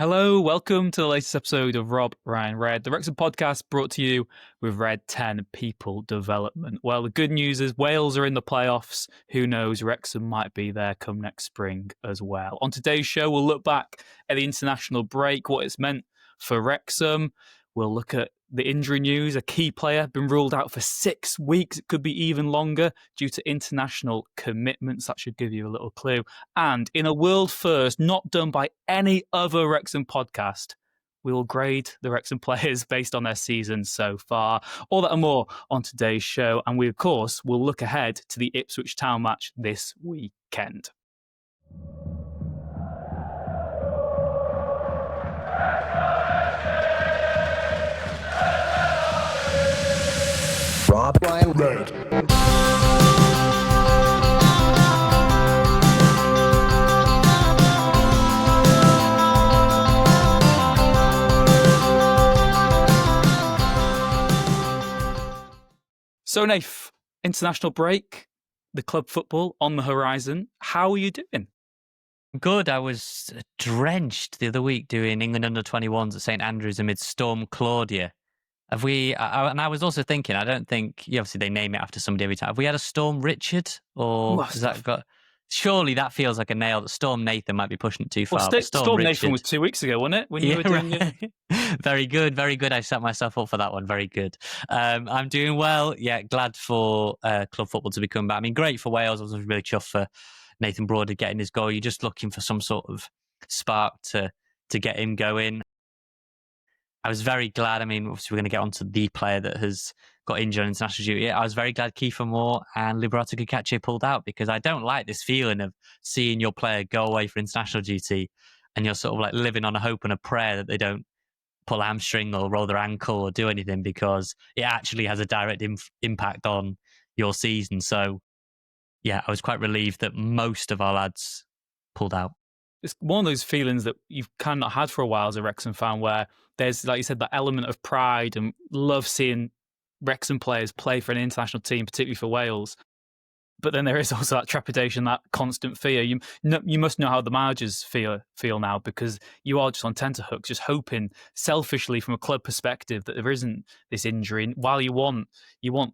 Hello, welcome to the latest episode of Rob, Ryan, Red, the Wrexham podcast brought to you with Red 10 People Development. Well, the good news is Wales are in the playoffs. Who knows, Wrexham might be there come next spring as well. On today's show, we'll look back at the international break, what it's meant for Wrexham. We'll look at the injury news. A key player been ruled out for 6 weeks. It could be even longer due to international commitments. That should give you a little clue. And in a world first, not done by any other Wrexham podcast, we will grade the Wrexham players based on their season so far. All that and more on today's show. And we, of course, will look ahead to the Ipswich Town match this weekend. Rob, Ryan, Red. So, Nath, international break, the club football on the horizon. How are you doing? Good. I was drenched the other week doing England under-21s at St Andrews amid Storm Claudia. Have we? And I was also thinking, I don't think, obviously they name it after somebody every time. Have we had a Storm Richard? Or has that got... Surely that feels like a nail. Storm Nathan might be pushing it too far. Well, Storm Nathan was 2 weeks ago, wasn't it? When you were doing it. Very good, very good. I set myself up for that one. Very good. I'm doing well. Yeah, glad for club football to be coming back. I mean, great for Wales. I was really chuffed for Nathan Broader getting his goal. You're just looking for some sort of spark to get him going. I was very glad. I mean, obviously, we're going to get onto the player that has got injured on international duty. I was very glad Kiefer Moore and Liberato Cacace pulled out, because I don't like this feeling of seeing your player go away for international duty and you're sort of like living on a hope and a prayer that they don't pull a hamstring or roll their ankle or do anything, because it actually has a direct impact on your season. So, yeah, I was quite relieved that most of our lads pulled out. It's one of those feelings that you've kind of not had for a while as a Wrexham fan, where there's, like you said, that element of pride and love seeing Wrexham players play for an international team, particularly for Wales. But then there is also that trepidation, that constant fear. You must know how the managers feel now, because you are just on tenterhooks, just hoping selfishly from a club perspective that there isn't this injury. And while you want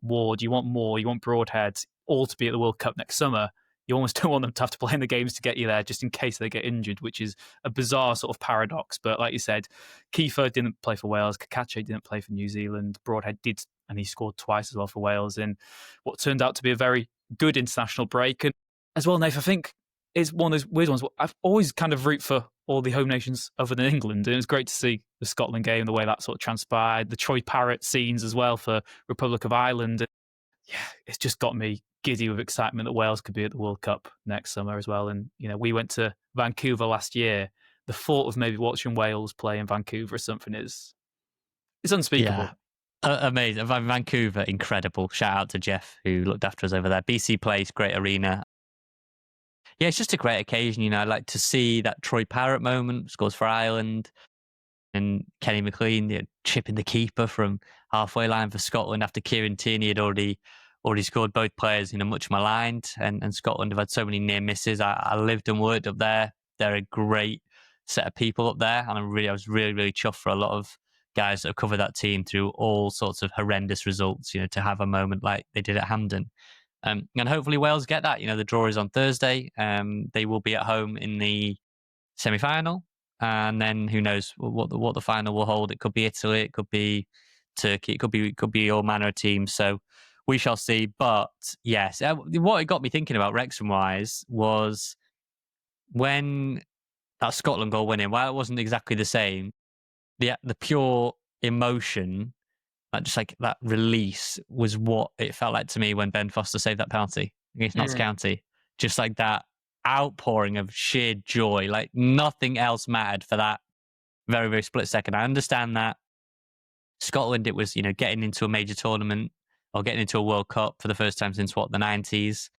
Ward, you want Moore, you want Broadhead, all to be at the World Cup next summer, you almost don't want them to have to play in the games to get you there, just in case they get injured, which is a bizarre sort of paradox. But like you said, Kiefer didn't play for Wales, Cacace didn't play for New Zealand, Broadhead did, and he scored twice as well for Wales in what turned out to be a very good international break. And as well, Nath, I think it's one of those weird ones. I've always kind of root for all the home nations other than England, and it was great to see the Scotland game, the way that sort of transpired, the Troy Parrott scenes as well for Republic of Ireland. And yeah, it's just got me giddy with excitement that Wales could be at the World Cup next summer as well. And, you know, we went to Vancouver last year. The thought of maybe watching Wales play in Vancouver or something is unspeakable. Yeah. Amazing. Vancouver, incredible. Shout out to Jeff, who looked after us over there. BC Place, great arena. Yeah, it's just a great occasion. You know, I like to see that Troy Parrott moment, scores for Ireland, and Kenny McLean chipping the keeper from halfway line for Scotland after Kieran Tierney had already scored both players, much maligned, and Scotland have had so many near misses. I lived and worked up there. They're a great set of people up there, and I was really, really chuffed for a lot of guys that have covered that team through all sorts of horrendous results, to have a moment like they did at Hampden. And hopefully Wales get that. The draw is on Thursday. They will be at home in the semi-final, and then who knows what the final will hold. It could be Italy, it could be Turkey, it could be all manner of teams. So we shall see. But yes, what it got me thinking about Wrexham-wise was when that Scotland goal went in, while it wasn't exactly the same, the pure emotion, just like that release, was what it felt like to me when Ben Foster saved that penalty against Notts County. Just like that outpouring of sheer joy, like nothing else mattered for that very, very split second. I understand that Scotland, it was, getting into a major tournament or getting into a World Cup for the first time since the 90s.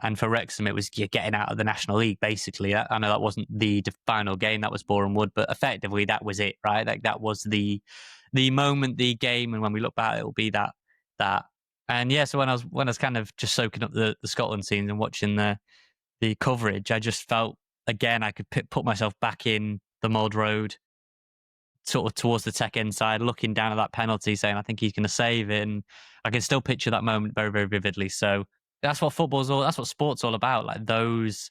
And for Wrexham, it was getting out of the National League, basically. I know that wasn't the final game, that was Boreham Wood, but effectively that was it, right? Like that was the moment, the game, and when we look back, it will be that. And yeah, so when I was kind of just soaking up the Scotland scenes and watching the coverage, I just felt, again, I could put myself back in the mud road, sort of towards the tech end side, looking down at that penalty, saying, I think he's going to save it. And I can still picture that moment very, very vividly. So that's what that's what sport's all about. Like those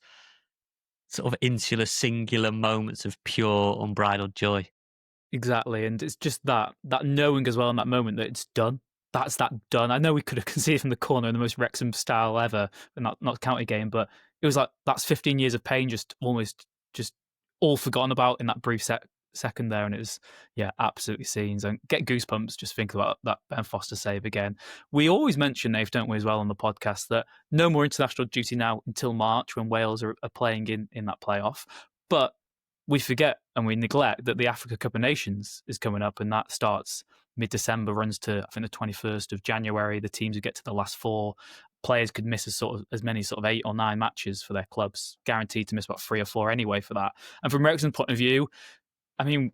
sort of insular, singular moments of pure, unbridled joy. Exactly, and it's just that knowing as well in that moment that it's done. That's that done. I know we could have conceded from the corner in the most Wrexham style ever, and not a county game, but it was like that's 15 years of pain just almost just all forgotten about in that brief second there, and it was absolutely scenes and get goosebumps just thinking about that Ben Foster save again. We always mention, Nave, don't we, as well on the podcast, that no more international duty now until March when Wales are playing in that playoff, but we forget and we neglect that the Africa Cup of Nations is coming up, and that starts mid-December, runs to I think the 21st of January. The teams who get to the last four, players could miss as many 8 or 9 matches for their clubs, guaranteed to miss about 3 or 4 anyway for that. And from Wrexham's point of view, I mean,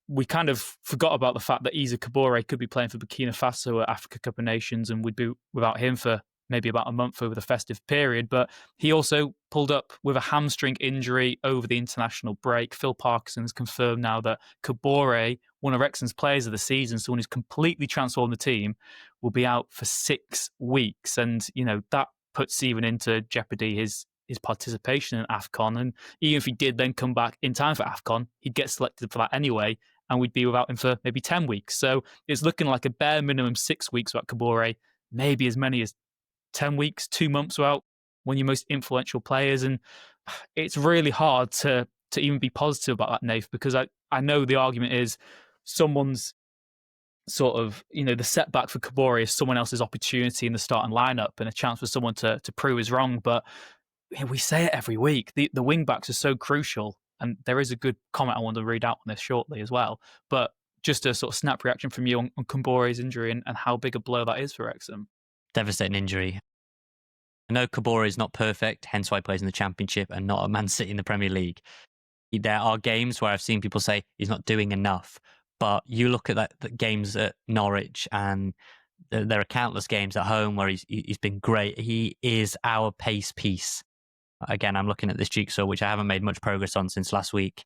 we kind of forgot about the fact that Issa Kabore could be playing for Burkina Faso at Africa Cup of Nations, and we'd be without him for maybe about a month over the festive period. But he also pulled up with a hamstring injury over the international break. Phil Parkinson has confirmed now that Kabore, one of Wrexham's players of the season, someone who's completely transformed the team, will be out for 6 weeks. And, that puts even into jeopardy his participation in AFCON. And even if he did then come back in time for AFCON, he'd get selected for that anyway, and we'd be without him for maybe 10 weeks. So it's looking like a bare minimum 6 weeks without Kabore, maybe as many as 10 weeks, 2 months without one of your most influential players. And it's really hard to even be positive about that, Nath, because I know the argument is someone's sort of, the setback for Kabore is someone else's opportunity in the starting lineup and a chance for someone to prove is wrong. But we say it every week. The wing backs are so crucial. And there is a good comment I want to read out on this shortly as well. But just a sort of snap reaction from you on Kabore's injury and how big a blow that is for Wrexham. Devastating injury. I know Kabore is not perfect, hence why he plays in the Championship and not at Man City in the Premier League. There are games where I've seen people say he's not doing enough, but you look at the games at Norwich, and there are countless games at home where he's been great. He is our pace piece. Again, I'm looking at this jigsaw, which I haven't made much progress on since last week.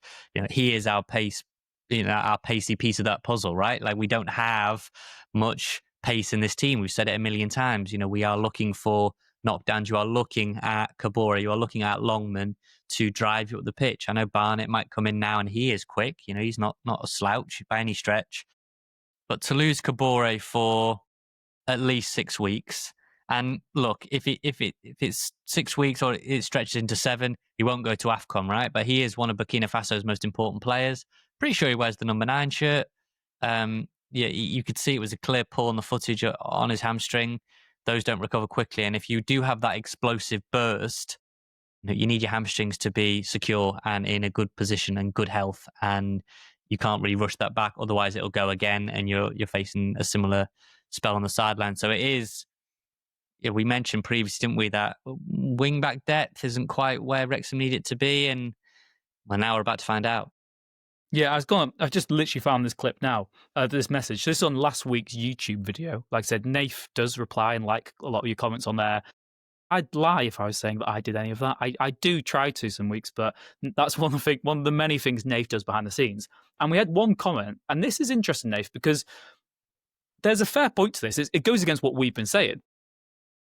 He is our pace, our pacey piece of that puzzle, right? Like, we don't have much pace in this team. We've said it a million times. We are looking for knockdowns. You are looking at Kabore. You are looking at Longman to drive you up the pitch. I know Barnett might come in now, and he is quick. He's not a slouch by any stretch. But to lose Kabore for at least 6 weeks, and look, if it's 6 weeks or it stretches into 7, he won't go to AFCON, right? But he is one of Burkina Faso's most important players. Pretty sure he wears the number 9 shirt. You could see it was a clear pull on the footage on his hamstring. Those don't recover quickly. And if you do have that explosive burst, you need your hamstrings to be secure and in a good position and good health. And you can't really rush that back. Otherwise, it'll go again and you're facing a similar spell on the sideline. So it is, we mentioned previously, didn't we, that wing-back depth isn't quite where Wrexham need it to be. And now we're about to find out. Yeah, I've just literally found this clip now, this message. So this is on last week's YouTube video. Like I said, Nath does reply and like a lot of your comments on there. I'd lie if I was saying that I did any of that. I do try to some weeks, but that's one of the many things Nath does behind the scenes. And we had one comment, and this is interesting, Nath, because there's a fair point to this. It goes against what we've been saying.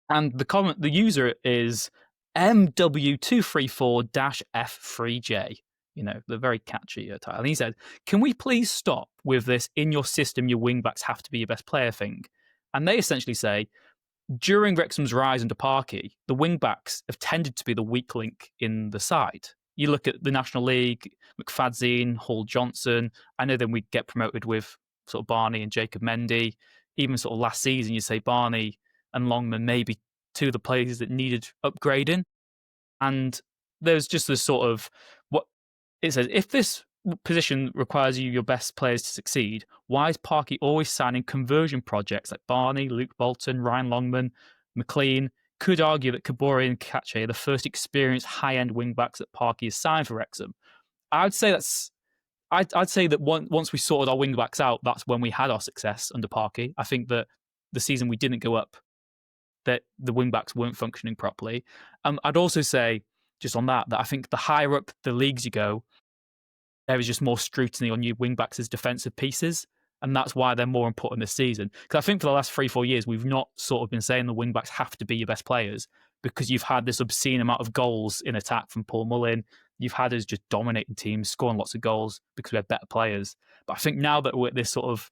And the user is MW234-F3J. The very catchy title. And he said, can we please stop with this in your system, your wing-backs have to be your best player thing? And they essentially say, during Wrexham's rise under Parky, the wing-backs have tended to be the weak link in the side. You look at the National League, McFadzean, Hall-Johnson. I know then we get promoted with sort of Barney and Jacob Mendy. Even sort of last season, you say Barney and Longman maybe 2 of the players that needed upgrading. And there's just this sort of what it says, if this position requires your best players to succeed, why is Parky always signing conversion projects like Barney, Luke Bolton, Ryan Longman, McLean? Could argue that Kabore and Kache are the first experienced high-end wing-backs that Parky has signed for Wrexham. I'd say that once we sorted our wing-backs out, that's when we had our success under Parky. I think that the season we didn't go up, that the wing-backs weren't functioning properly. I'd also say, just on that I think the higher up the leagues you go, there is just more scrutiny on your wing-backs as defensive pieces. And that's why they're more important this season. Because I think for the last 3-4 years, we've not sort of been saying the wing-backs have to be your best players, because you've had this obscene amount of goals in attack from Paul Mullin. You've had us just dominating teams, scoring lots of goals because we have better players. But I think now that we're at this sort of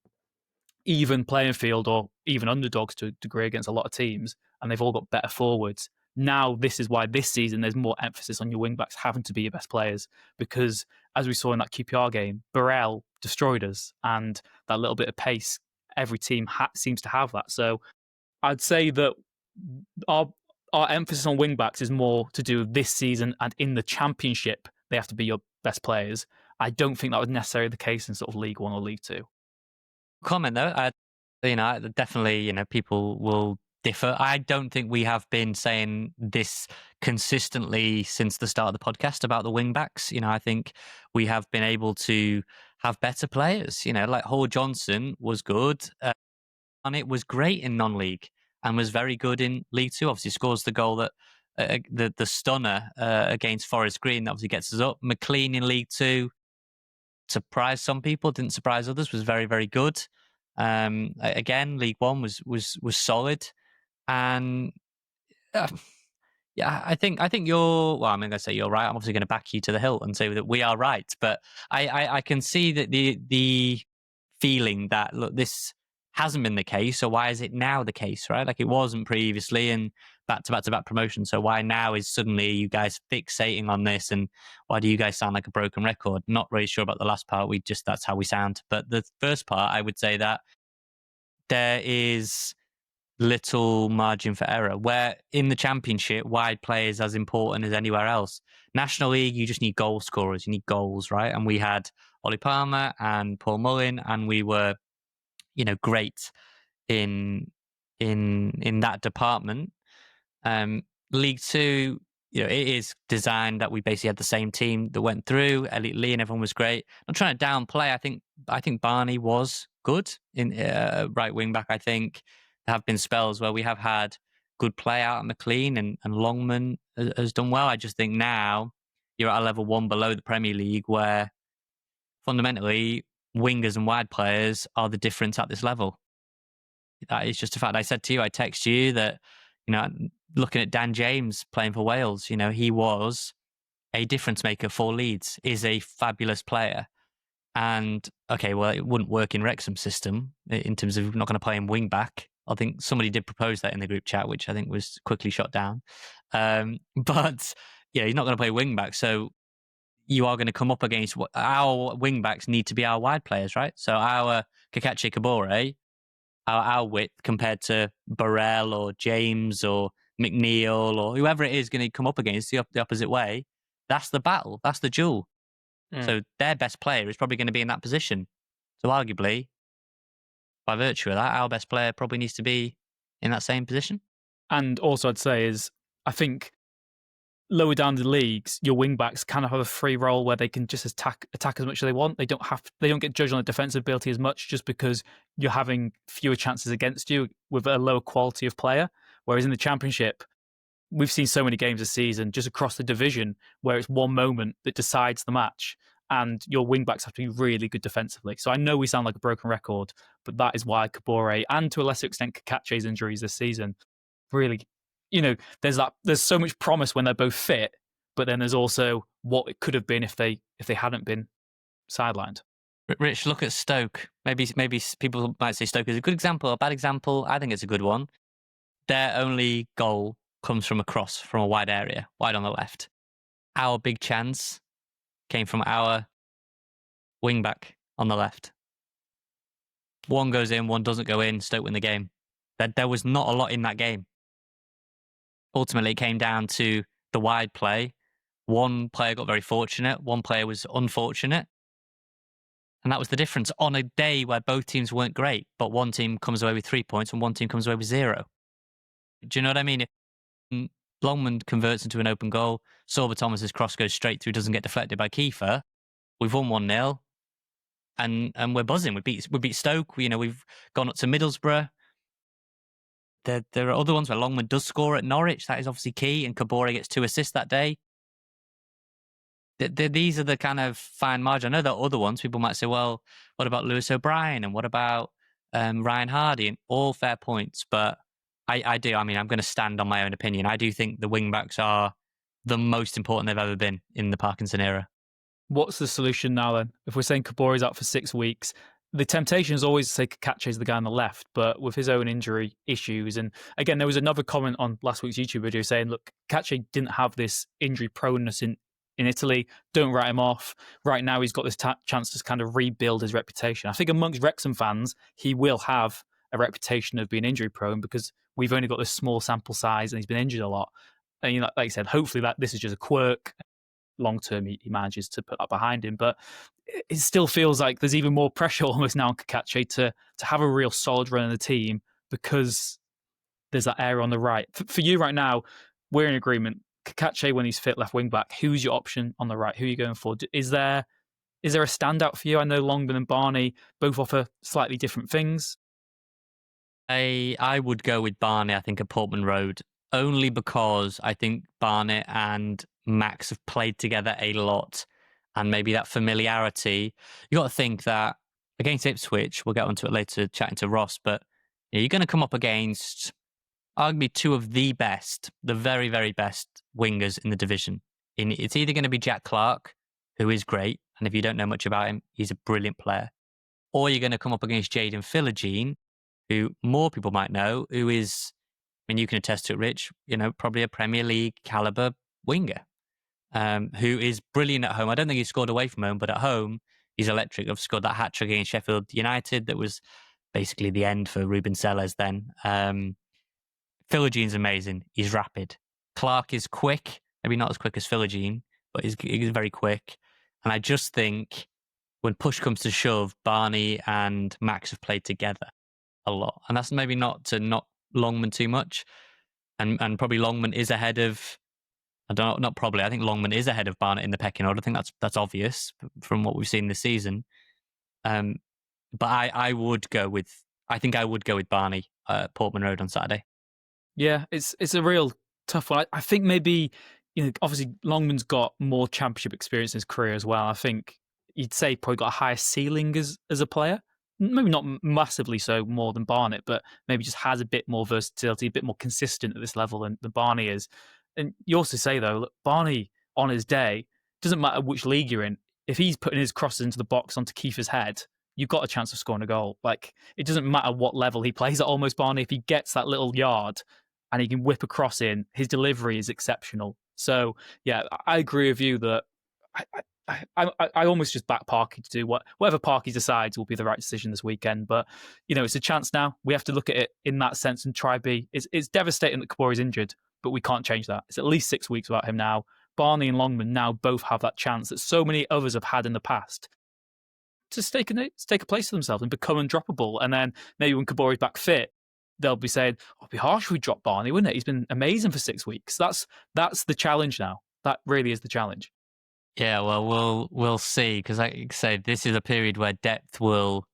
even playing field, or even underdogs to a degree against a lot of teams, and they've all got better forwards, now this is why this season there's more emphasis on your wing-backs having to be your best players, because as we saw in that QPR game, Burrell destroyed us, and that little bit of pace, every team seems to have that. So I'd say that our emphasis on wing-backs is more to do with this season, and in the Championship they have to be your best players. I don't think that was necessarily the case in sort of League One or League Two. Comment though, definitely, people will differ. I don't think we have been saying this consistently since the start of the podcast about the wing backs. I think we have been able to have better players. Like Hall Johnson was good, and it was great in non-league and was very good in League Two. Obviously, scores the goal that the stunner against Forest Green that obviously gets us up. McLean in League Two surprised some people, didn't surprise others. Was very, very good. Again, League One was solid, and yeah, I think you're. Well, I'm going to say you're right. I'm obviously going to back you to the hilt and say that we are right, but I can see that the feeling that, look, this hasn't been the case, so why is it now the case, right? Like, it wasn't previously, and back to back promotion. So why now is suddenly you guys fixating on this, and why do you guys sound like a broken record? Not really sure about the last part. That's how we sound. But the first part, I would say that there is little margin for error, where in the Championship, wide play is as important as anywhere else. National League, you just need goal scorers. You need goals, right? And we had Ollie Palmer and Paul Mullin, and we were, great in that department. League Two, it is designed that we basically had the same team that went through. Elliot Lee and everyone was great. I'm trying to downplay. I think Barney was good in right wing back. I think there have been spells where we have had good play out at McLean, and Longman has done well. I just think now you're at a level one below the Premier League, where fundamentally wingers and wide players are the difference at this level. That is just a fact. I said to you, I text you that, looking at Dan James playing for Wales, he was a difference maker for Leeds, is a fabulous player. And okay, well, it wouldn't work in Wrexham's system in terms of not going to play him wing back. I think somebody did propose that in the group chat, which I think was quickly shot down. But he's not going to play wing back. So you are going to come up against our wing backs need to be our wide players, right? So our Issa Kabore, our width compared to Burrell or James or McNeil or whoever it is going to come up against the opposite way, that's the battle. That's the duel. So their best player is probably going to be in that position. So arguably, by virtue of that, our best player probably needs to be in that same position. And also I'd say is, I think lower down the leagues, your wing backs kind of have a free role where they can just attack as much as they want. They don't get judged on the defensive ability as much, just because you're having fewer chances against you with a lower quality of player. Whereas in the Championship, we've seen so many games this season just across the division where it's one moment that decides the match, and your wing backs have to be really good defensively. So I know we sound like a broken record, but that is why Kabore, and to a lesser extent Kakache's injuries this season, really, there's so much promise when they're both fit, but then there's also what it could have been if they hadn't been sidelined. Rich, look at Stoke. Maybe people might say Stoke is a good example or a bad example. I think it's a good one. Their only goal comes from a cross from a wide area, wide on the left. Our big chance came from our wing back on the left. One goes in, one doesn't go in. Stoke win the game. There was not a lot in that game. Ultimately, it came down to the wide play. One player got very fortunate. One player was unfortunate. And that was the difference on a day where both teams weren't great, but one team comes away with 3 points and one team comes away with 0. Do you know what I mean? If Longman converts into an open goal, Sorba Thomas's cross goes straight through, doesn't get deflected by Kiefer. We've won 1-0 and we're buzzing. We beat Stoke. We've gone up to Middlesbrough. There are other ones where Longman does score at Norwich. That is obviously key, and Kabore gets 2 assists that day. these are the kind of fine margin. I know there are other ones. People might say, well, what about Lewis O'Brien and what about Ryan Hardy? And all fair points, but I do. I mean, I'm going to stand on my own opinion. I do think the wing backs are the most important they've ever been in the Parkinson era. What's the solution now then? If we're saying Kabore's out for 6 weeks, the temptation is always to say Kakache's the guy on the left, but with his own injury issues. And again, there was another comment on last week's YouTube video saying, look, Kakache didn't have this injury proneness in Italy. Don't write him off. Right now, he's got this chance to kind of rebuild his reputation. I think amongst Wrexham fans, he will have a reputation of being injury prone because we've only got this small sample size and he's been injured a lot. And you know, like I said, hopefully that this is just a quirk. Long term, he manages to put that behind him, but it still feels like there's even more pressure almost now on Kakache to have a real solid run in the team because there's that area on the right. For you right now, we're in agreement. Kakache, when he's fit left wing back, who's your option on the right? Who are you going for? Is there a standout for you? I know Longman and Barney both offer slightly different things. I would go with Barney, I think, at Portman Road, only because I think Barnett and Max have played together a lot, and maybe that familiarity. You got to think that against Ipswich, we'll get onto it later, chatting to Ross, but you're going to come up against arguably two of the best, the very, very best wingers in the division. It's either going to be Jack Clark, who is great, and if you don't know much about him, he's a brilliant player, or you're going to come up against Jaden Philogene, who more people might know, who is, I mean, you can attest to it, Rich, probably a Premier League caliber winger, who is brilliant at home. I don't think he's scored away from home, but at home, he's electric. I've scored that hat-trick against Sheffield United that was basically the end for Ruben Selles then. Philogene's amazing. He's rapid. Clark is quick, maybe not as quick as Philogene, but he's very quick. And I just think when push comes to shove, Barney and Max have played together a lot. And that's maybe not to knock Longman too much. And probably Longman is ahead of, I don't know, not probably, I think Longman is ahead of Barnett in the pecking order. I think that's obvious from what we've seen this season. But I would go with Barney at Portman Road on Saturday. Yeah, it's a real tough one. I think maybe, obviously Longman's got more championship experience in his career as well. I think you'd say probably got a higher ceiling as a player. Maybe not massively so more than Barnett, but maybe just has a bit more versatility, a bit more consistent at this level than Barney is. And you also say, though, look, Barney on his day, doesn't matter which league you're in, if he's putting his crosses into the box onto Kiefer's head, you've got a chance of scoring a goal. Like, it doesn't matter what level he plays at almost, Barney. If he gets that little yard and he can whip a cross in, his delivery is exceptional. So, yeah, I agree with you that I almost just back Parky to do whatever Parky decides will be the right decision this weekend. But, it's a chance now. We have to look at it in that sense and try be. It's devastating that Kabore's injured, but we can't change that. It's at least 6 weeks without him now. Barney and Longman now both have that chance that so many others have had in the past to take a place for themselves and become undroppable. And then maybe when Kabore's back fit, they'll be saying, it'd be harsh if we drop Barney, wouldn't it? He's been amazing for 6 weeks. That's the challenge now. That really is the challenge. Yeah, well, we'll see, because like I say, this is a period where depth will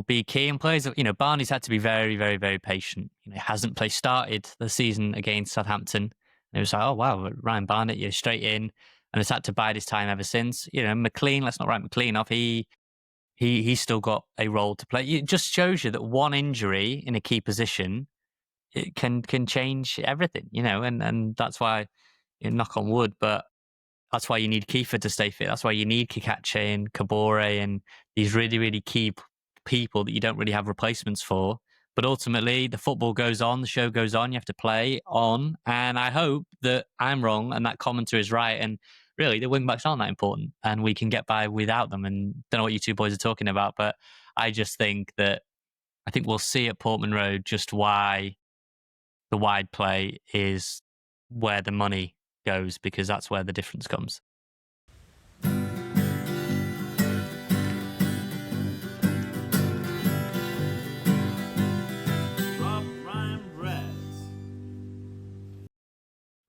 be key in players. Barney's had to be very, very, very patient. He hasn't started the season against Southampton. And it was like, oh wow, Ryan Barnett, you're straight in, and has had to bide his time ever since. McLean, let's not write McLean off. He's still got a role to play. It just shows you that one injury in a key position, it can change everything. And that's why, knock on wood, but that's why you need Kiefer to stay fit. That's why you need Kakache and Kabore and these really, really key people that you don't really have replacements for. But ultimately, the football goes on, the show goes on, you have to play on. And I hope that I'm wrong and that commenter is right. And really, the wing-backs aren't that important and we can get by without them. And don't know what you two boys are talking about, but I just think we'll see at Portman Road just why the wide play is where the money goes, because that's where the difference comes.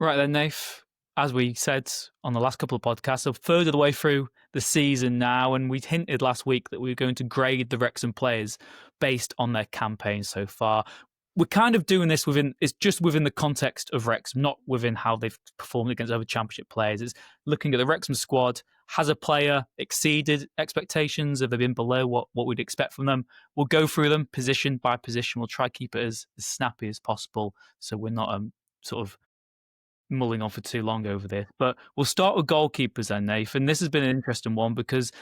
Right then, Nath, as we said on the last couple of podcasts, so further of the way through the season now, and we hinted last week that we were going to grade the Wrexham players based on their campaign so far. we're kind of doing this it's just within the context of Wrexham, not within how they've performed against other Championship players. It's looking at the Wrexham squad. Has a player exceeded expectations? Have they been below what we'd expect from them? We'll go through them position by position. We'll try to keep it as snappy as possible so we're not sort of mulling on for too long over this. But we'll start with goalkeepers then, Nathan. This has been an interesting one because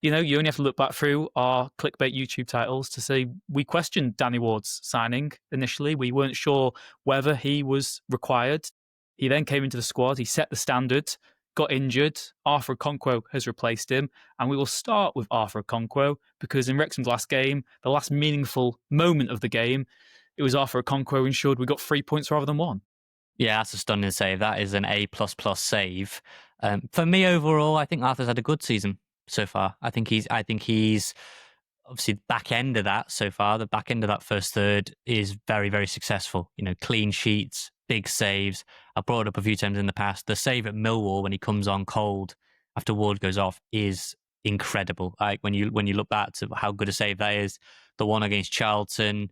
you only have to look back through our clickbait YouTube titles to see we questioned Danny Ward's signing initially. We weren't sure whether he was required. He then came into the squad. He set the standard, got injured. Arthur Okonkwo has replaced him. And we will start with Arthur Okonkwo because in Wrexham's last game, the last meaningful moment of the game, it was Arthur Okonkwo who ensured we got 3 points rather than 1. Yeah, that's a stunning save. That is an A++ save. For me overall, I think Arthur's had a good season so far. I think he's obviously back end of that so far. The back end of that first third is very, very successful. Clean sheets, big saves. I've brought it up a few times in the past. The save at Millwall when he comes on cold after Ward goes off is incredible. Like when you look back to how good a save that is. The one against Charlton,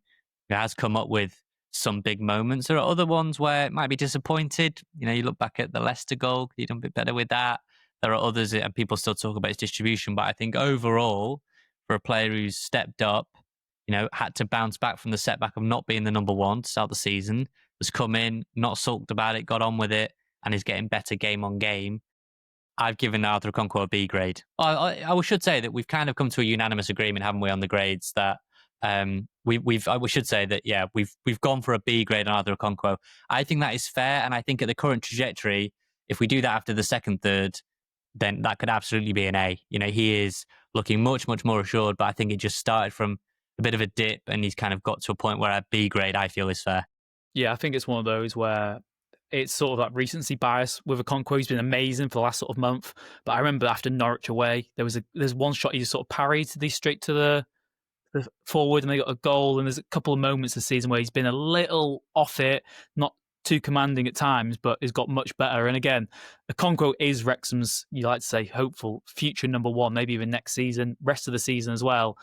it has come up with some big moments. There are other ones where it might be disappointed. You look back at the Leicester goal, you done a bit better with that. There are others, and people still talk about his distribution. But I think overall, for a player who's stepped up, had to bounce back from the setback of not being the number one to start the season, has come in, not sulked about it, got on with it, and is getting better game on game. I've given Arthur Okonkwo a B grade. I should say that we've kind of come to a unanimous agreement, haven't we, on the grades that we should say that we've gone for a B grade on Arthur Okonkwo. I think that is fair, and I think at the current trajectory, if we do that after the second third, then that could absolutely be an A. He is looking much, much more assured, but I think it just started from a bit of a dip and he's kind of got to a point where a B grade I feel is fair. Yeah, I think it's one of those where it's sort of that recency bias with Okonkwo. He's been amazing for the last sort of month, but I remember after Norwich away, there's one shot he just sort of parried straight to the forward and they got a goal, and there's a couple of moments this season where he's been a little off it, not too commanding at times, but has got much better. And again, Okonkwo is Wrexham's, you like to say, hopeful future number one, maybe even next season, rest of the season as well.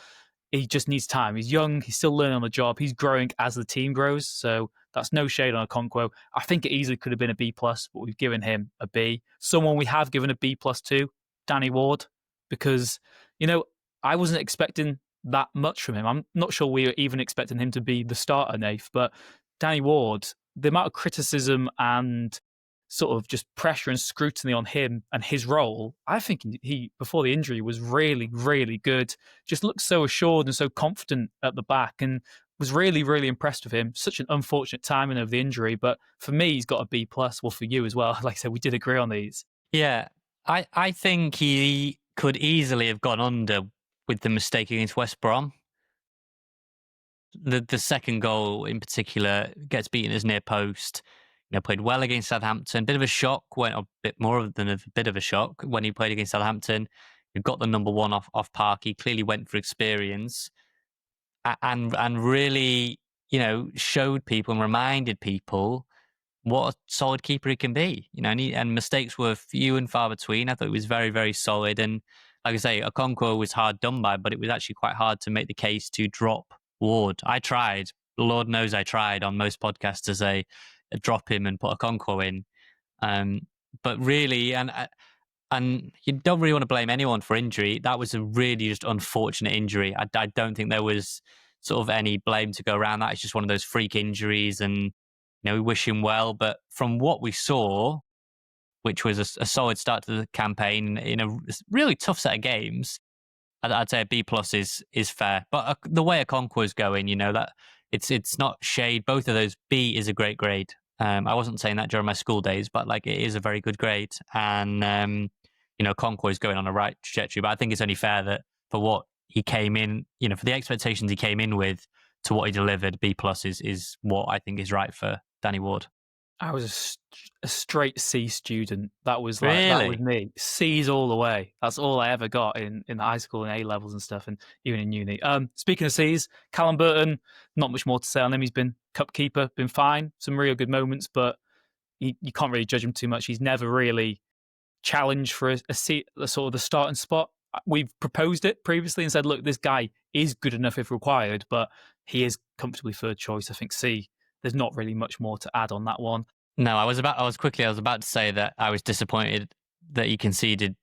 He just needs time. He's young. He's still learning on the job. He's growing as the team grows. So that's no shade on Okonkwo. I think it easily could have been a B+, but we've given him a B. Someone we have given a B+ to, Danny Ward, because, I wasn't expecting that much from him. I'm not sure we were even expecting him to be the starter, Nath, but Danny Ward, the amount of criticism and sort of just pressure and scrutiny on him and his role, I think he before the injury was really, really good. Just looked so assured and so confident at the back, and was really, really impressed with him. Such an unfortunate timing of the injury, but for me, he's got a B+. Well, for you as well. Like I said, we did agree on these. Yeah, I think he could easily have gone under with the mistake against West Brom. The second goal in particular gets beaten as near post. Played well against Southampton. Bit of a shock, went a bit more than a bit of a shock when he played against Southampton. He got the number one off Park. He clearly went for experience and really, showed people and reminded people what a solid keeper he can be. And mistakes were few and far between. I thought he was very, very solid. And like I say, Okonkwo was hard done by, but it was actually quite hard to make the case to drop Ward. I tried. Lord knows I tried on most podcasts to say drop him and put Okonkwo in. But really, and you don't really want to blame anyone for injury. That was a really just unfortunate injury. I don't think there was sort of any blame to go around that. It's just one of those freak injuries, and we wish him well. But from what we saw, which was a solid start to the campaign in a really tough set of games, I'd say a B+ is fair. But the way Okonkwo is going, that it's not shade. Both of those, B is a great grade. I wasn't saying that during my school days, but it is a very good grade. And Okonkwo is going on a right trajectory. But I think it's only fair that for what he came in, for the expectations he came in with to what he delivered, B+ is what I think is right for Danny Ward. I was a straight C student. That was that was me. C's all the way. That's all I ever got in high school and A levels and stuff, and even in uni. Speaking of C's, Callum Burton, not much more to say on him. He's been cup keeper, been fine, some real good moments, but you can't really judge him too much. He's never really challenged for a seat, sort of the starting spot we've proposed it previously and said, look, this guy is good enough if required, but he is comfortably third choice. I think C, there's not really much more to add on that one. No, I was about to say that I was disappointed that he conceded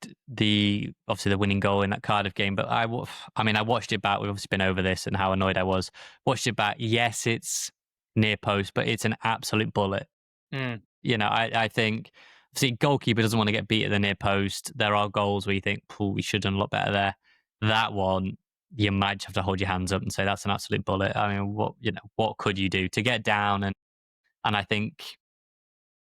obviously the winning goal in that Cardiff game. But I watched it back. We've obviously been over this and how annoyed I was. Watched it back. Yes, it's near post, but it's an absolute bullet. I think, see, goalkeeper doesn't want to get beat at the near post. There are goals where you think, we should have done a lot better there. That one, you might have to hold your hands up and say that's an absolute bullet. I mean, what could you do to get down? And I think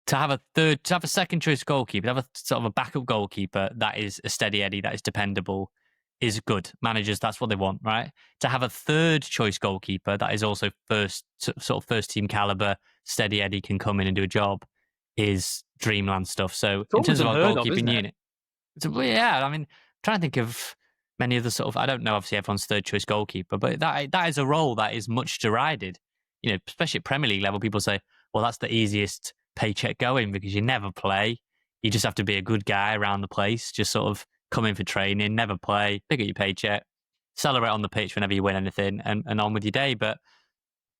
to have a second choice goalkeeper, to have a sort of a backup goalkeeper that is a steady Eddie, that is dependable, is good. Managers, that's what they want, right? To have a third choice goalkeeper that is also first team caliber, steady Eddie, can come in and do a job, is dreamland stuff. So in terms of our goalkeeping unit, I'm trying to think of many of the sort of, I don't know, obviously everyone's third choice goalkeeper, but that is a role that is much derided. Especially at Premier League level, people say, well, that's the easiest paycheck going because you never play. You just have to be a good guy around the place, just sort of come in for training, never play, pick up your paycheck, celebrate on the pitch whenever you win anything, and on with your day. But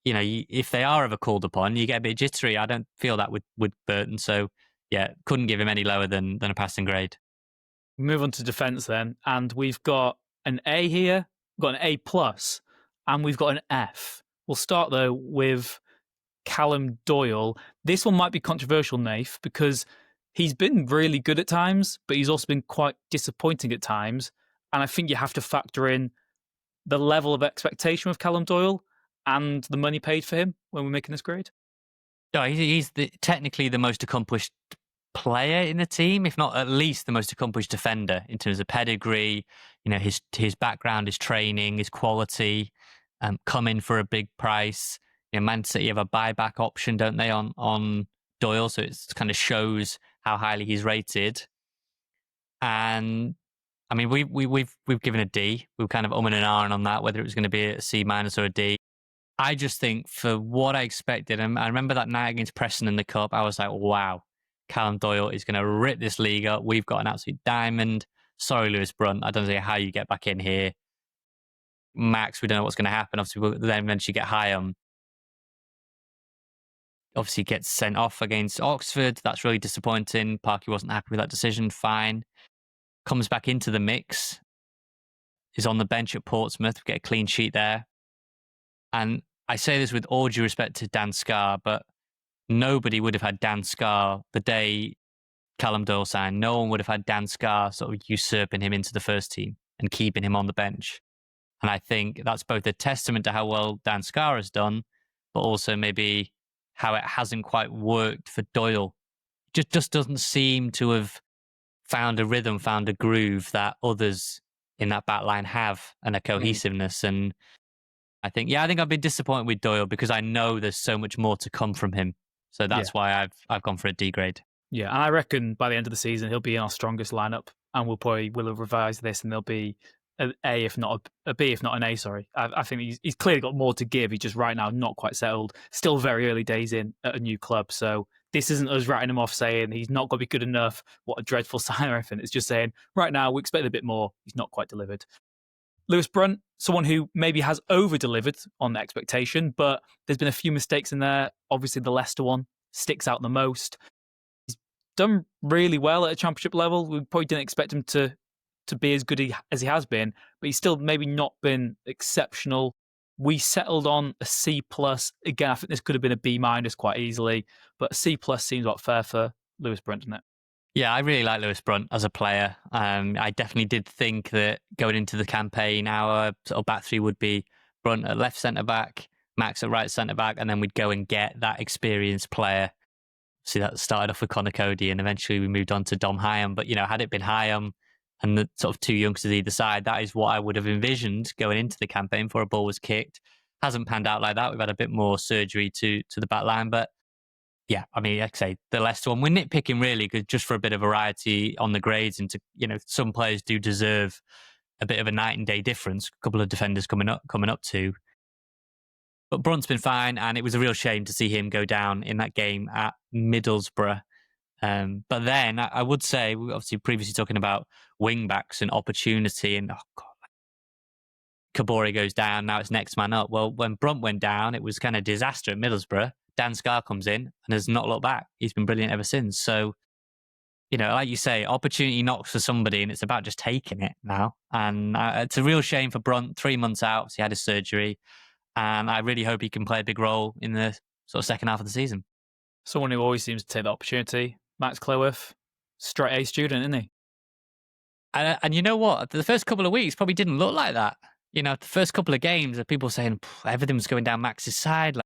if they are ever called upon, you get a bit jittery. I don't feel that with Burton. So yeah, couldn't give him any lower than a passing grade. Move on to defence then, and we've got an A here, we've got an A plus, and we've got an F. We'll start though with Callum Doyle. This one might be controversial, Nath, because he's been really good at times, but he's also been quite disappointing at times. And I think you have to factor in the level of expectation with Callum Doyle and the money paid for him when we're making this grade. No, he's technically the most accomplished player in the team, if not at least the most accomplished defender in terms of pedigree. His background, his training, his quality. Come in for a big price. Man City have a buyback option, don't they, on Doyle? So it kind of shows how highly he's rated. And I mean, we've given a D. We were kind of and ahhing on that, whether it was going to be a C- or a D. I just think for what I expected, and I remember that night against Preston in the Cup, I was like, wow, Callum Doyle is going to rip this league up. We've got an absolute diamond. Sorry, Lewis Brunt. I don't know how you get back in here. Max, we don't know what's going to happen. Obviously, we'll then eventually get Hyam. Obviously, gets sent off against Oxford. That's really disappointing. Parky wasn't happy with that decision. Fine. Comes back into the mix. Is on the bench at Portsmouth. We get a clean sheet there. And I say this with all due respect to Dan Scarr, but nobody would have had Dan Scarr the day Callum Doyle signed. No one would have had Dan Scarr sort of usurping him into the first team and keeping him on the bench. And I think that's both a testament to how well Dan Scarr has done, but also maybe how it hasn't quite worked for Doyle. Just doesn't seem to have found a rhythm, found a groove that others in that back line have, and a cohesiveness. And I think I've been disappointed with Doyle because I know there's so much more to come from him. So that's why I've gone for a D grade. Yeah, and I reckon by the end of the season he'll be in our strongest lineup, and we'll have revised this, and there'll be an A, if not a B, if not an A. Sorry, I think he's clearly got more to give. He's just right now not quite settled. Still very early days in at a new club, so this isn't us writing him off saying he's not going to be good enough. What a dreadful sign or anything. It's just saying right now we expect a bit more. He's not quite delivered. Lewis Brunt, someone who maybe has over-delivered on the expectation, but there's been a few mistakes in there. Obviously, the Leicester one sticks out the most. He's done really well at a championship level. We probably didn't expect him to be as good as he has been, but he's still maybe not been exceptional. We settled on a C+. Again, I think this could have been a B- quite easily, but a C+ seems about fair for Lewis Brunt, doesn't it? Yeah, I really like Lewis Brunt as a player. I definitely did think that going into the campaign, our sort of back three would be Brunt at left centre-back, Max at right centre-back, and then we'd go and get that experienced player. See, that started off with Conor Cody, and eventually we moved on to Dom Hyam. But, had it been Hyam and the sort of two youngsters either side, that is what I would have envisioned going into the campaign before a ball was kicked. Hasn't panned out like that. We've had a bit more surgery to the back line, but yeah, I mean, like I say, the Leicester one, we're nitpicking really because just for a bit of variety on the grades, and to, some players do deserve a bit of a night and day difference. A couple of defenders coming up too. But Brunt's been fine, and it was a real shame to see him go down in that game at Middlesbrough. But then I would say, we obviously previously talking about wing backs and opportunity, and oh God, Kabore goes down, now it's next man up. Well, when Brunt went down, it was kind of disaster at Middlesbrough. Dan Scarr comes in and has not looked back. He's been brilliant ever since. So, like you say, opportunity knocks for somebody, and it's about just taking it now. And it's a real shame for Brunt. 3 months out, he had his surgery, and I really hope he can play a big role in the sort of second half of the season. Someone who always seems to take the opportunity, Max Cleworth, straight A student, isn't he? And you know what? The first couple of weeks probably didn't look like that. The first couple of games, people saying everything was going down Max's side.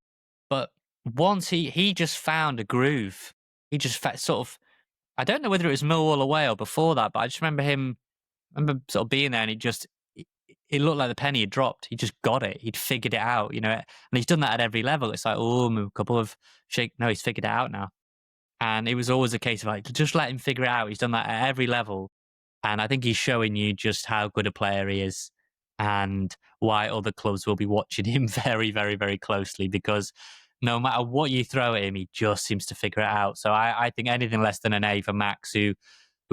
But once he just found a groove, he just sort of, I don't know whether it was Millwall away or before that, but I just remember sort of being there, and it looked like the penny had dropped. He just got it. He'd figured it out, and he's done that at every level. It's like, a couple of shake. No, he's figured it out now. And it was always a case of like, just let him figure it out. He's done that at every level. And I think he's showing you just how good a player he is and why other clubs will be watching him very, very, very closely, because no matter what you throw at him, he just seems to figure it out. So I think anything less than an A for Max, who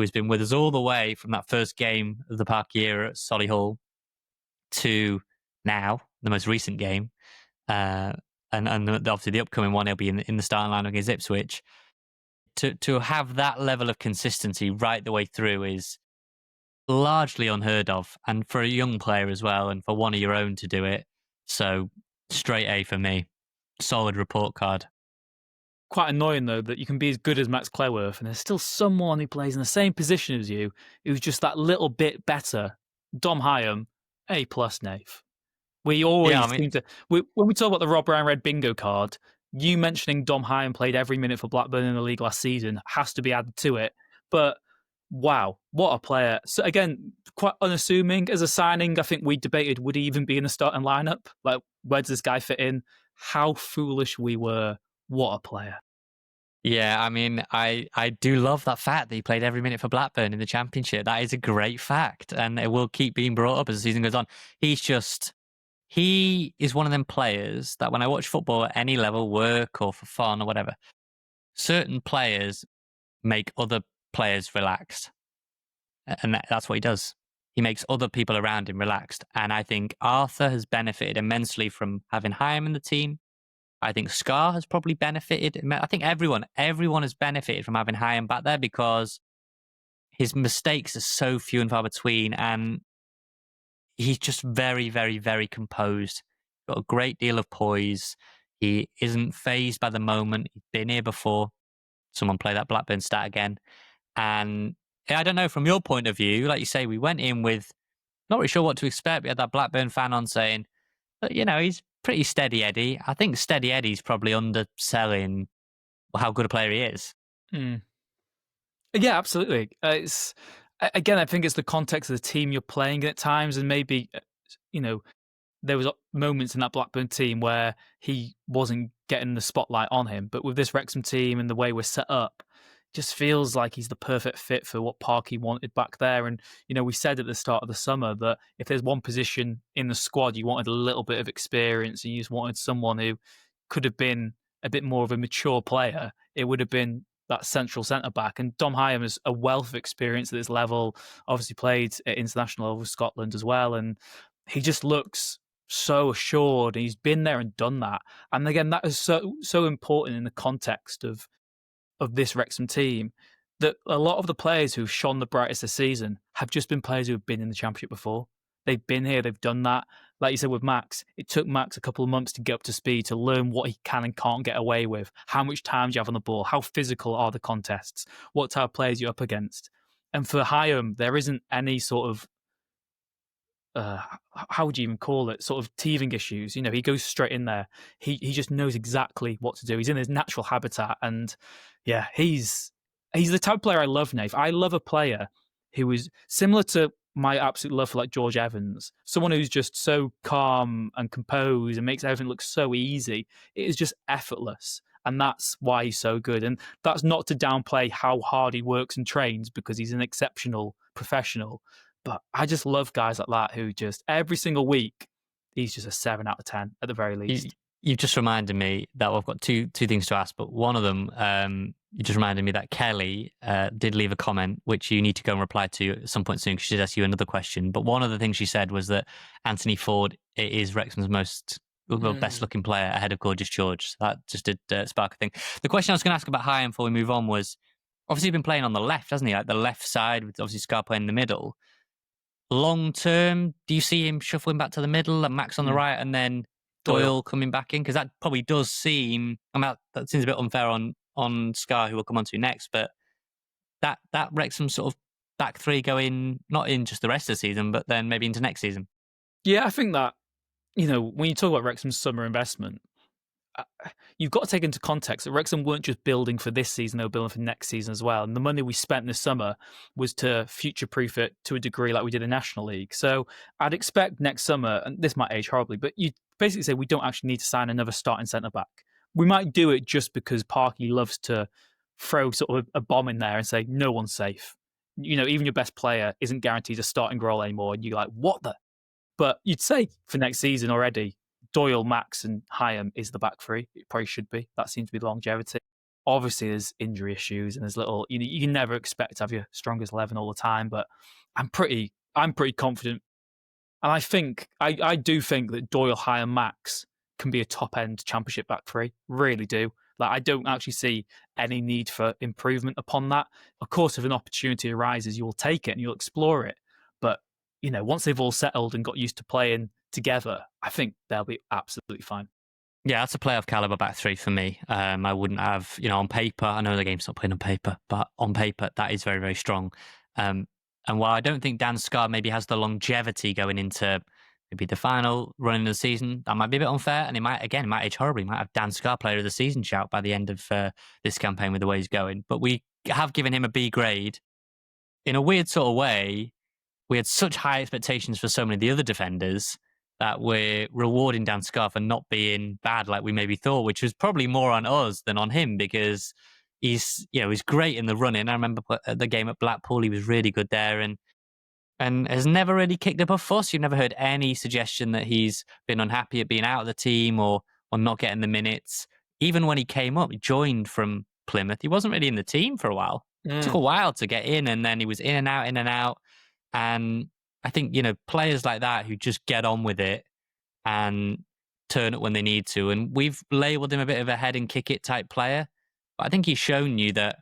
has been with us all the way from that first game of the Park year at Solihull to now, the most recent game. And obviously the upcoming one, he'll be in the starting line against Ipswich. To have that level of consistency right the way through is largely unheard of, and for a young player as well, and for one of your own to do it. So straight A for me. Solid report card. Quite annoying though that you can be as good as Max Cleworth and there's still someone who plays in the same position as you who's just that little bit better. Dom Hyam, A+, Nave. We always seem to, when we talk about the Rob Brown Red bingo card, you mentioning Dom Hyam played every minute for Blackburn in the league last season has to be added to it. But wow, what a player. So again, quite unassuming as a signing. I think we debated, would he even be in the starting lineup? Like, where does this guy fit in? How foolish we were. What a player. Yeah, I mean, I do love that fact that he played every minute for Blackburn in the Championship. That is a great fact, and it will keep being brought up as the season goes on. He is one of them players that when I watch football at any level, work or for fun or whatever, certain players make other players relaxed. And that's what he does. He makes other people around him relaxed. And I think Arthur has benefited immensely from having Hyam in the team. I think Scarr has probably benefited. I think everyone has benefited from having Hyam back there, because his mistakes are so few and far between, and he's just very, very, very composed. Got a great deal of poise. He isn't fazed by the moment. He's been here before. Someone play that Blackburn stat again. And I don't know, from your point of view, like you say, we went in with not really sure what to expect. We had that Blackburn fan on saying, but, he's pretty steady Eddie. I think steady Eddie's probably underselling how good a player he is. Yeah, absolutely. It's again, I think it's the context of the team you're playing in at times, and maybe there was moments in that Blackburn team where he wasn't getting the spotlight on him. But with this Wrexham team and the way we're set up, it just feels like he's the perfect fit for what Parky wanted back there. And, we said at the start of the summer that if there's one position in the squad you wanted a little bit of experience, and you just wanted someone who could have been a bit more of a mature player, it would have been that central centre-back. And Dom Hyam has a wealth of experience at this level, obviously played at international level with Scotland as well. And he just looks so assured. He's been there and done that. And again, that is so important in the context of this Wrexham team, that a lot of the players who've shone the brightest this season have just been players who have been in the Championship before. They've been here, they've done that. Like you said with Max, it took Max a couple of months to get up to speed, to learn what he can and can't get away with. How much time do you have on the ball? How physical are the contests? What type of players you're up against? And for Hyam, there isn't any sort of how would you even call it? Sort of teething issues. He goes straight in there. He just knows exactly what to do. He's in his natural habitat, and yeah, he's the type of player I love, Nave. I love a player who is similar to my absolute love for like George Evans, someone who's just so calm and composed and makes everything look so easy. It is just effortless. And that's why he's so good. And that's not to downplay how hard he works and trains, because he's an exceptional professional. But I just love guys like that who just every single week, he's just a 7 out of 10 at the very least. You've just reminded me that I've got two things to ask, but one of them, you just reminded me that Kelly did leave a comment, which you need to go and reply to at some point soon, because she did ask you another question. But one of the things she said was that Anthony Ford is Wrexham's best looking player ahead of Gorgeous George. So that just did spark a thing. The question I was going to ask about Hyam before we move on was, obviously he's been playing on the left, hasn't he? Like the left side, with obviously Scar playing in the middle. Long term, do you see him shuffling back to the middle and Max on the right, and then Doyle coming back in? Because that probably does seem, that seems a bit unfair on Scar, who we'll come on to next, but that Wrexham sort of back three going, not in just the rest of the season, but then maybe into next season. Yeah, I think that, when you talk about Wrexham's summer investment, you've got to take into context that Wrexham weren't just building for this season, they were building for next season as well. And the money we spent this summer was to future-proof it to a degree like we did in National League. So I'd expect next summer, and this might age horribly, but you basically say we don't actually need to sign another starting centre-back. We might do it just because Parky loves to throw sort of a bomb in there and say, no one's safe. Even your best player isn't guaranteed a starting role anymore. And you're like, what the? But you'd say for next season already, Doyle, Max, and Hyam is the back three. It probably should be. That seems to be the longevity. Obviously, there's injury issues and there's little. You can never expect to have your strongest 11 all the time. But I'm pretty confident, and I do think that Doyle, Hyam, Max can be a top end Championship back three. Really do. Like, I don't actually see any need for improvement upon that. Of course, if an opportunity arises, you'll take it and you'll explore it. But once they've all settled and got used to playing together, I think they'll be absolutely fine. Yeah, that's a playoff caliber back three for me. I wouldn't have, on paper, I know the game's not playing on paper, but on paper, that is very, very strong. And while I don't think Dan Scar maybe has the longevity going into maybe the final run of the season, that might be a bit unfair. And it might age horribly. It might have Dan Scar player of the season shout by the end of this campaign with the way he's going. But we have given him a B grade. In a weird sort of way, we had such high expectations for so many of the other defenders that we're rewarding Dan Scar for not being bad like we maybe thought, which was probably more on us than on him, because he's great in the running. I remember the game at Blackpool, he was really good there and has never really kicked up a fuss. You've never heard any suggestion that he's been unhappy at being out of the team or not getting the minutes. Even when he came up, he joined from Plymouth. He wasn't really in the team for a while. It took a while to get in, and then he was in and out. And I think, players like that who just get on with it and turn it when they need to. And we've labelled him a bit of a head and kick it type player. But I think he's shown you that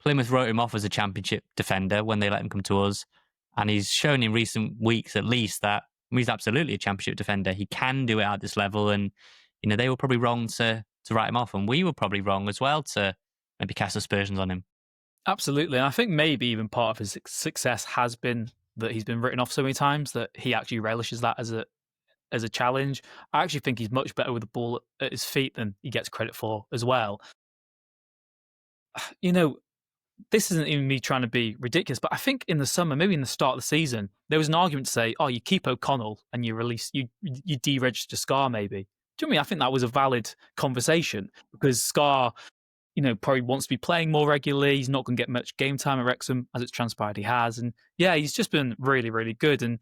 Plymouth wrote him off as a Championship defender when they let him come to us. And he's shown in recent weeks, at least, that he's absolutely a Championship defender. He can do it at this level. And, they were probably wrong to write him off. And we were probably wrong as well to maybe cast aspersions on him. Absolutely. And I think maybe even part of his success has been that he's been written off so many times that he actually relishes that as a challenge. I actually think he's much better with the ball at his feet than he gets credit for as well. This isn't even me trying to be ridiculous, but I think in the summer, maybe in the start of the season, there was an argument to say, you keep O'Connell and you deregister Scar maybe. Do you know what I mean? I think that was a valid conversation because Scar, probably wants to be playing more regularly. He's not going to get much game time at Wrexham, as it's transpired he has. And yeah, he's just been really, really good. And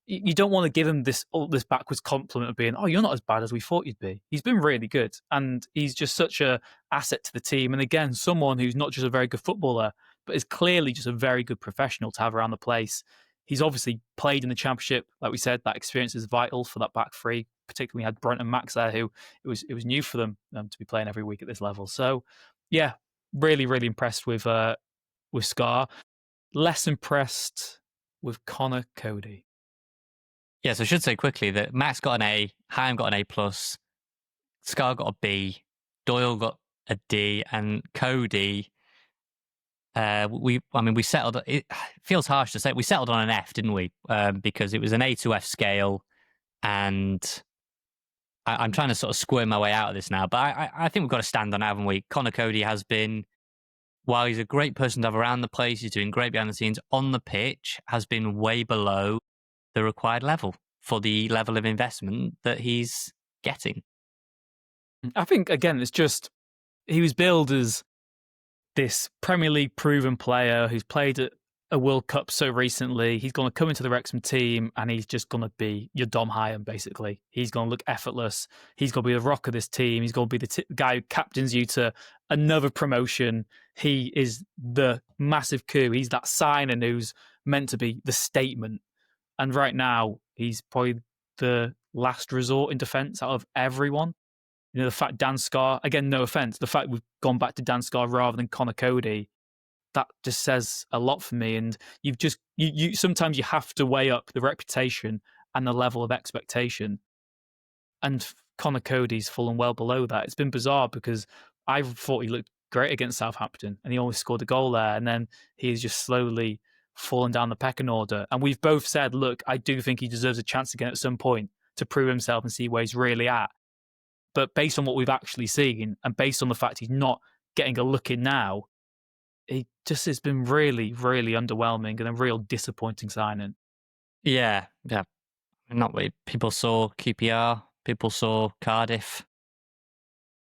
you don't want to give him this backwards compliment of being, you're not as bad as we thought you'd be. He's been really good. And he's just such a asset to the team. And again, someone who's not just a very good footballer, but is clearly just a very good professional to have around the place. He's obviously played in the Championship. Like we said, that experience is vital for that back three. Particularly, we had Brent and Max there, who it was new for them to be playing every week at this level. So, yeah, really, really impressed with Scar. Less impressed with Connor Cody. Yes, I should say quickly that Max got an A, Hyam got an A+, Scar got a B, Doyle got a D, and Cody, we settled. It feels harsh to say we settled on an F, didn't we? Because it was an A to F scale, and I'm trying to sort of squirm my way out of this now. But I think we've got to stand on it, haven't we? Connor Cody has been, while he's a great person to have around the place, he's doing great behind the scenes, on the pitch has been way below the required level for the level of investment that he's getting. I think, again, it's just he was billed as this Premier League proven player who's played at a World Cup so recently. He's going to come into the Wrexham team and he's just going to be your Dom Hyam, basically. He's going to look effortless. He's going to be the rock of this team. He's going to be the guy who captains you to another promotion. He is the massive coup. He's that signing who's meant to be the statement. And right now, he's probably the last resort in defence out of everyone. You know, the fact Dan Scarr, again, no offence, the fact we've gone back to Dan Scarr rather than Connor Cody, that just says a lot for me. And you've just you sometimes you have to weigh up the reputation and the level of expectation. And Connor Cody's fallen well below that. It's been bizarre because I thought he looked great against Southampton and he always scored a goal there. And then he's just slowly fallen down the pecking order. And we've both said, look, I do think he deserves a chance again at some point to prove himself and see where he's really at. But based on what we've actually seen and based on the fact he's not getting a look in now, he just has been really, really underwhelming and a real disappointing signing. Yeah. Not really. People saw QPR, people saw Cardiff.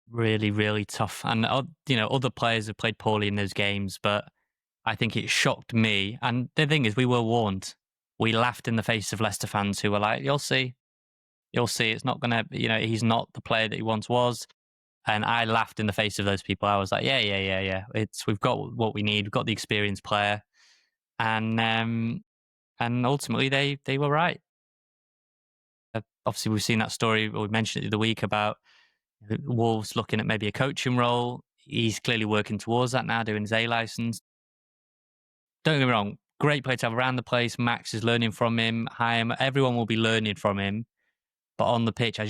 Really, really tough. And, other players have played poorly in those games, but I think it shocked me. And the thing is, we were warned. We laughed in the face of Leicester fans who were like, you'll see. It's not going to, he's not the player that he once was. And I laughed in the face of those people. I was like, yeah. We've got what we need. We've got the experienced player. And ultimately they were right. Obviously, we've seen that story, we mentioned it the other week, about Wolves looking at maybe a coaching role. He's clearly working towards that now, doing his A license. Don't get me wrong, great player to have around the place. Max is learning from him. Hyam, everyone will be learning from him. But on the pitch, I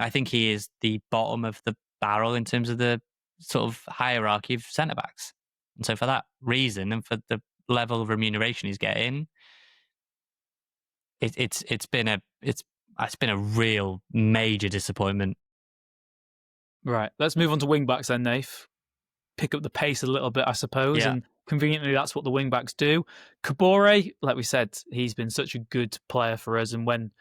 think he is the bottom of the barrel in terms of the sort of hierarchy of centre backs. And so for that reason, and for the level of remuneration he's getting, it's been a real major disappointment. Right. Let's move on to wing backs then, Nath. Pick up the pace a little bit, I suppose. Yeah. And conveniently, that's what the wing backs do. Kabore, like we said, he's been such a good player for us. And when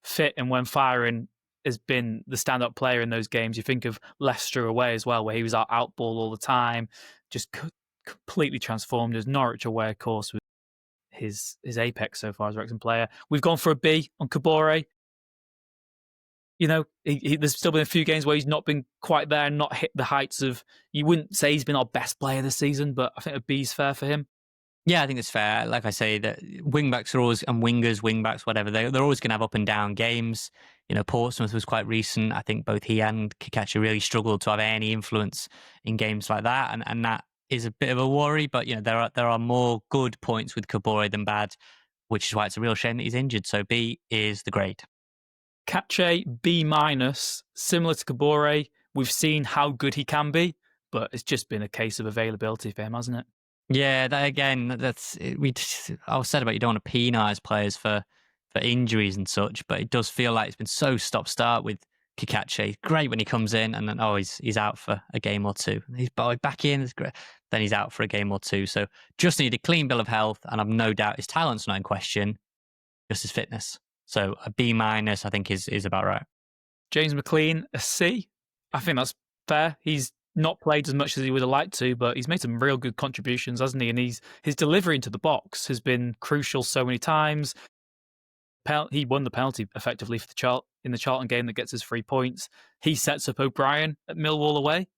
fit and when firing, has been the stand-up player in those games. You think of Leicester away as well, where he was out ball all the time, just completely transformed us. Norwich away, of course, with his apex so far as Wrexham player. We've gone for a B on Kabore. There's still been a few games where he's not been quite there and not hit the heights of, you wouldn't say he's been our best player this season, but I think a B's fair for him. Yeah, I think it's fair. Like I say, that wingbacks are always, and wingbacks, whatever, they're always going to have up and down games. Portsmouth was quite recent. I think both he and Kikachi really struggled to have any influence in games like that, and that is a bit of a worry. But there are more good points with Kabore than bad, which is why it's a real shame that he's injured. So B is the grade. Kache, B-, similar to Kabore. We've seen how good he can be, but it's just been a case of availability for him, hasn't it? Yeah, I said about you don't want to penalise players for injuries and such, but it does feel like it's been so stop-start with Kikachi. Great when he comes in, and then he's out for a game or two. He's back in, it's great. Then he's out for a game or two. So just need a clean bill of health, and I've no doubt his talent's not in question, just his fitness. So a B-, I think is about right. James McLean, a C. I think that's fair. He's not played as much as he would have liked to, but he's made some real good contributions, hasn't he? And his delivery into the box has been crucial so many times. He won the penalty effectively for in the Charlton game that gets us 3 points. He sets up O'Brien at Millwall away.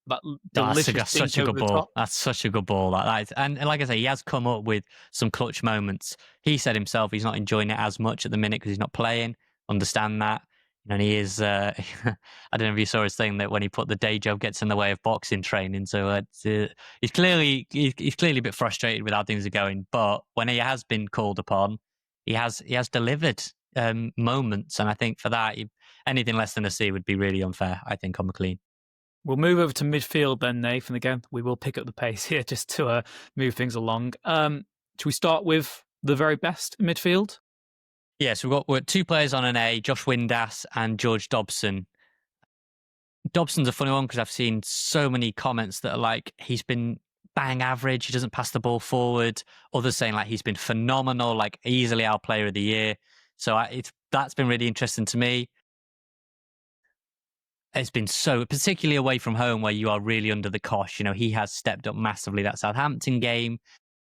That's such a good ball. That's such a good ball. And like I say, he has come up with some clutch moments. He said himself he's not enjoying it as much at the minute because he's not playing. Understand that. And he is, I don't know if you saw his thing that when he put the day job gets in the way of boxing training. So he's clearly a bit frustrated with how things are going. But when he has been called upon, he has delivered moments. And I think for that, anything less than a C would be really unfair, I think, on McLean. We'll move over to midfield then, Nathan. Again, we will pick up the pace here just to move things along. Should we start with the very best midfield? Yeah, so we're 2 players on an A, Josh Windass and George Dobson. Dobson's a funny one because I've seen so many comments that are like, he's been bang average, he doesn't pass the ball forward. Others saying like he's been phenomenal, like easily our player of the year. So that's been really interesting to me. It's been so, particularly away from home where you are really under the cosh. He has stepped up massively. That Southampton game,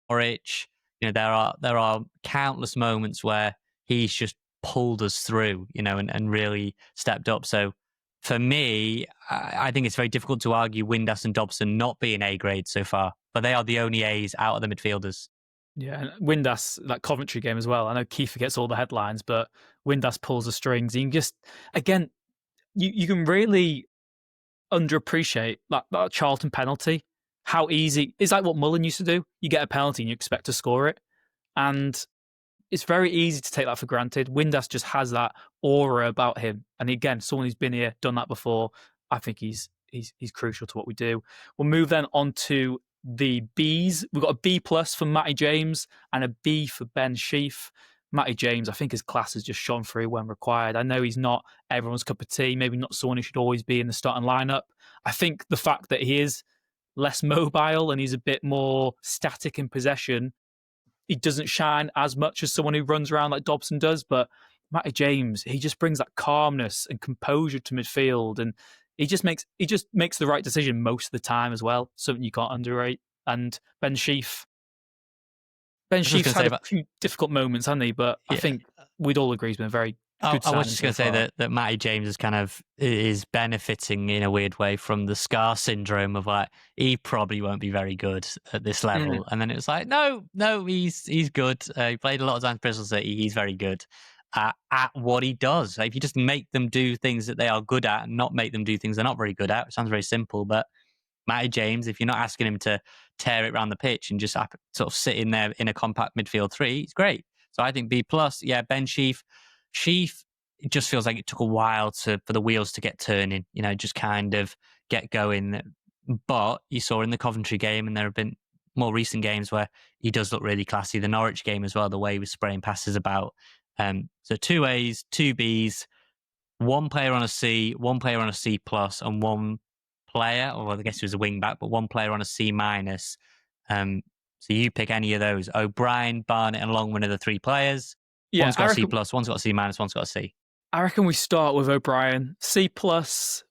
Norwich, there are countless moments where he's just pulled us through, and really stepped up. So for me, I think it's very difficult to argue Windass and Dobson not being A grade so far, but they are the only A's out of the midfielders. Yeah, and Windass, that Coventry game as well. I know Kiefer gets all the headlines, but Windass pulls the strings. You can just, again, you can really underappreciate that Charlton penalty. How easy. It's like what Mullen used to do. You get a penalty and you expect to score it. And it's very easy to take that for granted. Windass just has that aura about him. And again, someone who's been here, done that before, I think he's crucial to what we do. We'll move then on to the Bs. We've got a B plus for Matty James and a B for Ben Sheaf. Matty James, I think his class has just shone through when required. I know he's not everyone's cup of tea, maybe not someone who should always be in the starting lineup. I think the fact that he is less mobile and he's a bit more static in possession, he doesn't shine as much as someone who runs around like Dobson does. But Matty James, he just brings that calmness and composure to midfield, and he just makes the right decision most of the time as well. Something you can't underrate. And Ben Sheaf's had a few difficult moments, hasn't he? But yeah. I think we'd all agree he's been a very good signing. I was just going to say that Matty James is benefiting in a weird way from the Scar syndrome of like, he probably won't be very good at this level. And then it was like, no, he's good. He played a lot of times for Bristol City. He's very good at what he does. Like, if you just make them do things that they are good at and not make them do things they're not very good at, it sounds very simple, but Matty James, if you're not asking him to tear it around the pitch and just sort of sit in there in a compact midfield three, he's great. So I think B+. Yeah, Ben Sheaf, it just feels like it took a while for the wheels to get turning, just kind of get going. But you saw in the Coventry game, and there have been more recent games where he does look really classy. The Norwich game as well, the way he was spraying passes about. So 2 A's, 2 B's, one player on a C, one player on a C+, and one player, or I guess he was a wing back, but one player on a C-. So you pick any of those. O'Brien, Barnett, and Longman are the 3 players. Yeah, one's got a C+, one's got a C-, one's got a C. I reckon we start with O'Brien. C+,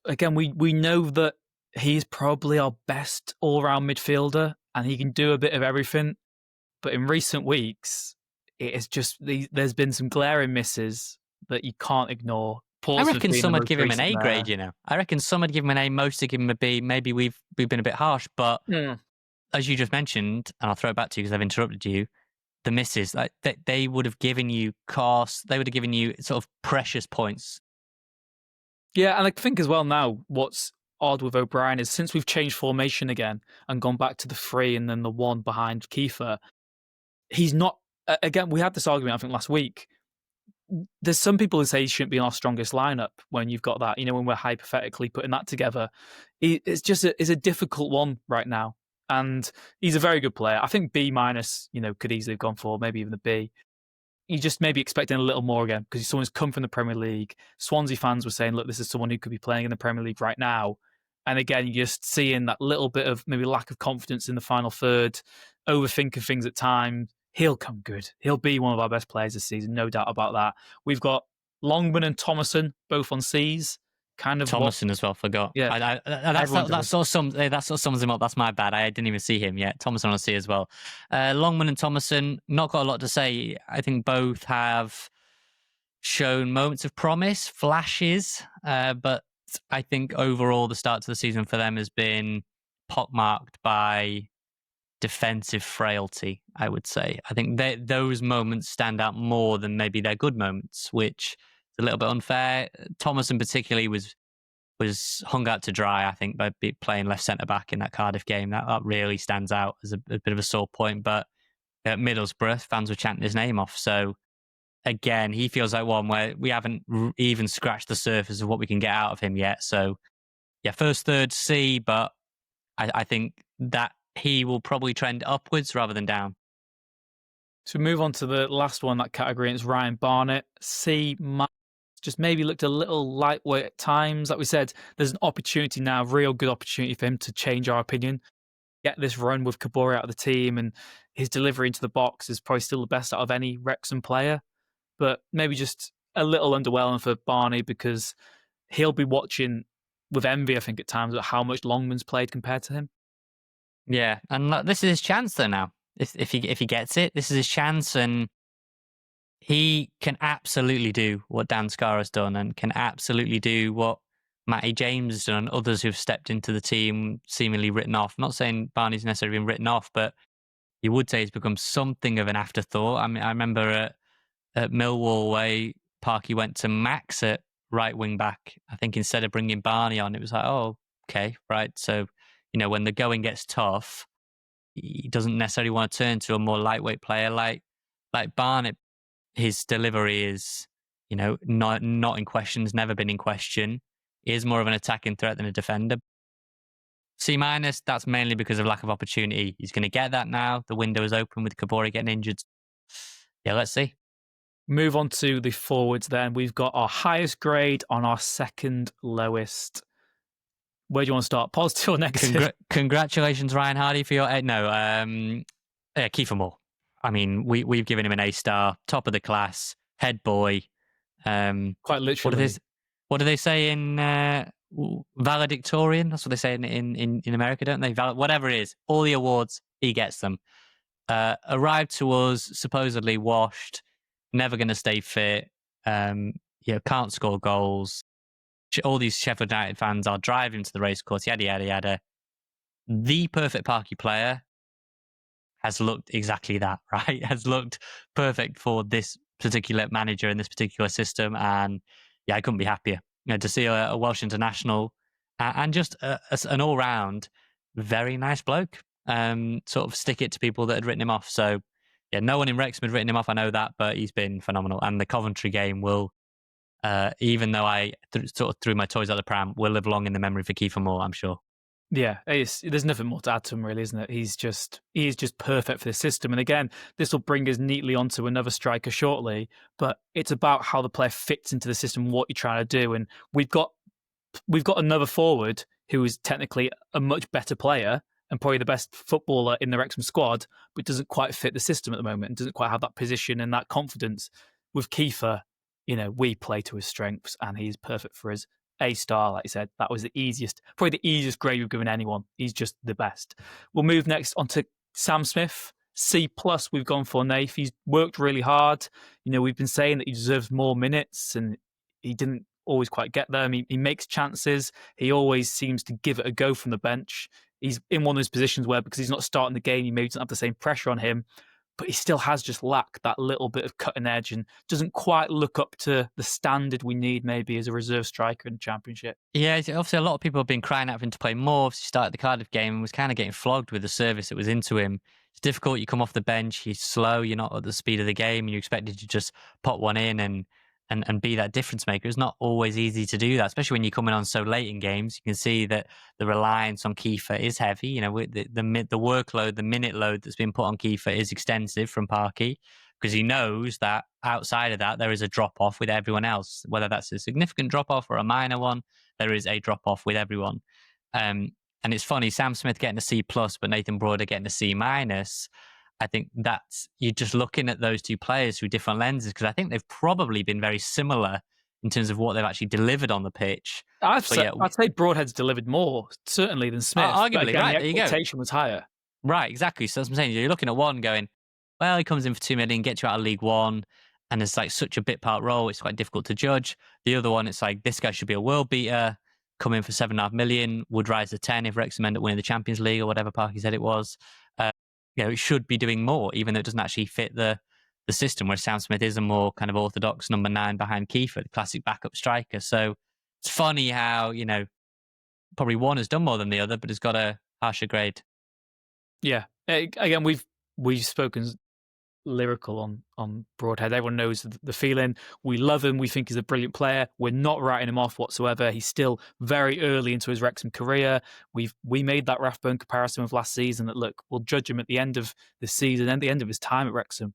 again, we know that he's probably our best all-round midfielder, and he can do a bit of everything. But in recent weeks, it's just there's been some glaring misses that you can't ignore. I reckon some would give him an A grade, I reckon some would give him an A, most would give him a B. Maybe we've been a bit harsh, but as you just mentioned, and I'll throw it back to you because I've interrupted you, the misses, like they would have given you cost, they would have given you sort of precious points. Yeah, and I think as well now, what's odd with O'Brien is since we've changed formation again and gone back to the 3 and then the 1 behind Kiefer, he's not, again, we had this argument, I think, last week. There's some people who say he shouldn't be in our strongest lineup when you've got that, when we're hypothetically putting that together. It's just it's a difficult one right now. And he's a very good player. I think B-, could easily have gone for, maybe even the B. You just maybe expecting a little more again because he's someone who's come from the Premier League. Swansea fans were saying, look, this is someone who could be playing in the Premier League right now. And again, you're just seeing that little bit of maybe lack of confidence in the final third, overthinking things at times. He'll come good. He'll be one of our best players this season, no doubt about that. We've got Longman and Thomason both on C's. Thomason as well, forgot. Yeah, that sort of sums him up. That's my bad. I didn't even see him yet. Thomason on a C as well. Longman and Thomason, not got a lot to say. I think both have shown moments of promise, flashes, but I think overall the start to the season for them has been pockmarked by defensive frailty, I would say. I think those moments stand out more than maybe their good moments, which is a little bit unfair. Thomason particularly was hung out to dry, I think, by playing left centre-back in that Cardiff game. That really stands out as a bit of a sore point. But at Middlesbrough, fans were chanting his name off. So again, he feels like one where we haven't even scratched the surface of what we can get out of him yet. So yeah, first, third, C, but I think that he will probably trend upwards rather than down. So we move on to the last one, that category, and it's Ryan Barnett. C-, just maybe looked a little lightweight at times. Like we said, there's an opportunity now, real good opportunity for him to change our opinion. Get this run with Kabore out of the team, and his delivery into the box is probably still the best out of any Wrexham player. But maybe just a little underwhelming for Barney because he'll be watching with envy, I think, at times, at how much Longman's played compared to him. Yeah, and this is his chance though now. if he gets it, this is his chance, and he can absolutely do what Dan Scarr has done, and can absolutely do what Matty James has done, and others who've stepped into the team seemingly written off. I'm not saying Barney's necessarily been written off, but you would say he's become something of an afterthought. I mean, I remember at Millwall where Parky went to Max at right wing back. I think instead of bringing Barney on, it was like, oh, okay, right. So, when the going gets tough, he doesn't necessarily want to turn to a more lightweight player like Barnett. His delivery is, not in question. Has never been in question. He is more of an attacking threat than a defender. C-, that's mainly because of lack of opportunity. He's going to get that now. The window is open with Kabore getting injured. Yeah, let's see. Move on to the forwards then. We've got our highest grade on our second lowest. Where do you want to start? Positive or negative? Congratulations, Ryan Hardy, for your... Kiefer Moore. I mean, we've given him an A-star, top of the class, head boy. Quite literally. What do they say in valedictorian? That's what they say in America, don't they? Whatever it is, all the awards, he gets them. Arrived to us, supposedly washed, never going to stay fit, can't score goals. All these Sheffield United fans are driving to the racecourse, yada, yada, yada. The perfect Parky player has looked exactly that, right? Has looked perfect for this particular manager in this particular system. And yeah, I couldn't be happier. To see a Welsh international and just an all-round very nice bloke. Sort of stick it to people that had written him off. So yeah, no one in Wrexham had written him off, I know that, but he's been phenomenal. And the Coventry game will, even though I sort of threw my toys out the pram, will live long in the memory for Kiefer Moore, I'm sure. Yeah, there's nothing more to add to him, really, isn't it? He is just perfect for this system. And again, this will bring us neatly onto another striker shortly, but it's about how the player fits into the system, what you're trying to do. And we've got another forward who is technically a much better player and probably the best footballer in the Wrexham squad, but doesn't quite fit the system at the moment and doesn't quite have that position and that confidence. With Kiefer, we play to his strengths and he's perfect for us. A-star, like you said, that was probably the easiest grade we've given anyone. He's just the best. We'll move next on to Sam Smith. C+, we've gone for Nath. He's worked really hard. We've been saying that he deserves more minutes and he didn't always quite get them. He makes chances. He always seems to give it a go from the bench. He's in one of those positions where, because he's not starting the game, he maybe doesn't have the same pressure on him, but he still has just lacked that little bit of cutting edge and doesn't quite look up to the standard we need maybe as a reserve striker in the Championship. Yeah, obviously a lot of people have been crying out for him to play more. Obviously, he started the Cardiff game and was kind of getting flogged with the service that was into him. It's difficult. You come off the bench, he's slow, you're not at the speed of the game, and you're expected to just pop one in and be that difference maker. It's not always easy to do that, especially when you're coming on so late in games. You can see that the reliance on Kiefer is heavy. The workload, the minute load that's been put on Kiefer is extensive from Parky, because he knows that outside of that, there is a drop-off with everyone else. Whether that's a significant drop-off or a minor one, there is a drop-off with everyone. And it's funny, Sam Smith getting a C+, but Nathan Broader getting a C-. I think that's, you're just looking at those two players through different lenses, because I think they've probably been very similar in terms of what they've actually delivered on the pitch. I'd say Broadhead's delivered more, certainly, than Smith. Arguably, again, right, the expectation was higher. Right, exactly. So that's what I'm saying. You're looking at one going, well, he comes in for 2 million, gets you out of League One, and it's like such a bit part role, it's quite difficult to judge. The other one, it's like, this guy should be a world beater, come in for 7.5 million, would rise to 10 if Wrexham end up winning the Champions League or whatever Parky said it was. It should be doing more, even though it doesn't actually fit the system, where Sam Smith is a more kind of orthodox number 9 behind Kiefer, the classic backup striker. So it's funny how, probably one has done more than the other, but has got a harsher grade. Yeah. Again, we've spoken lyrical on Broadhead. Everyone knows the feeling. We love him. We think he's a brilliant player. We're not writing him off whatsoever. He's still very early into his Wrexham career. We made that Rathbone comparison with last season, that look, we'll judge him at the end of the season and the end of his time at Wrexham.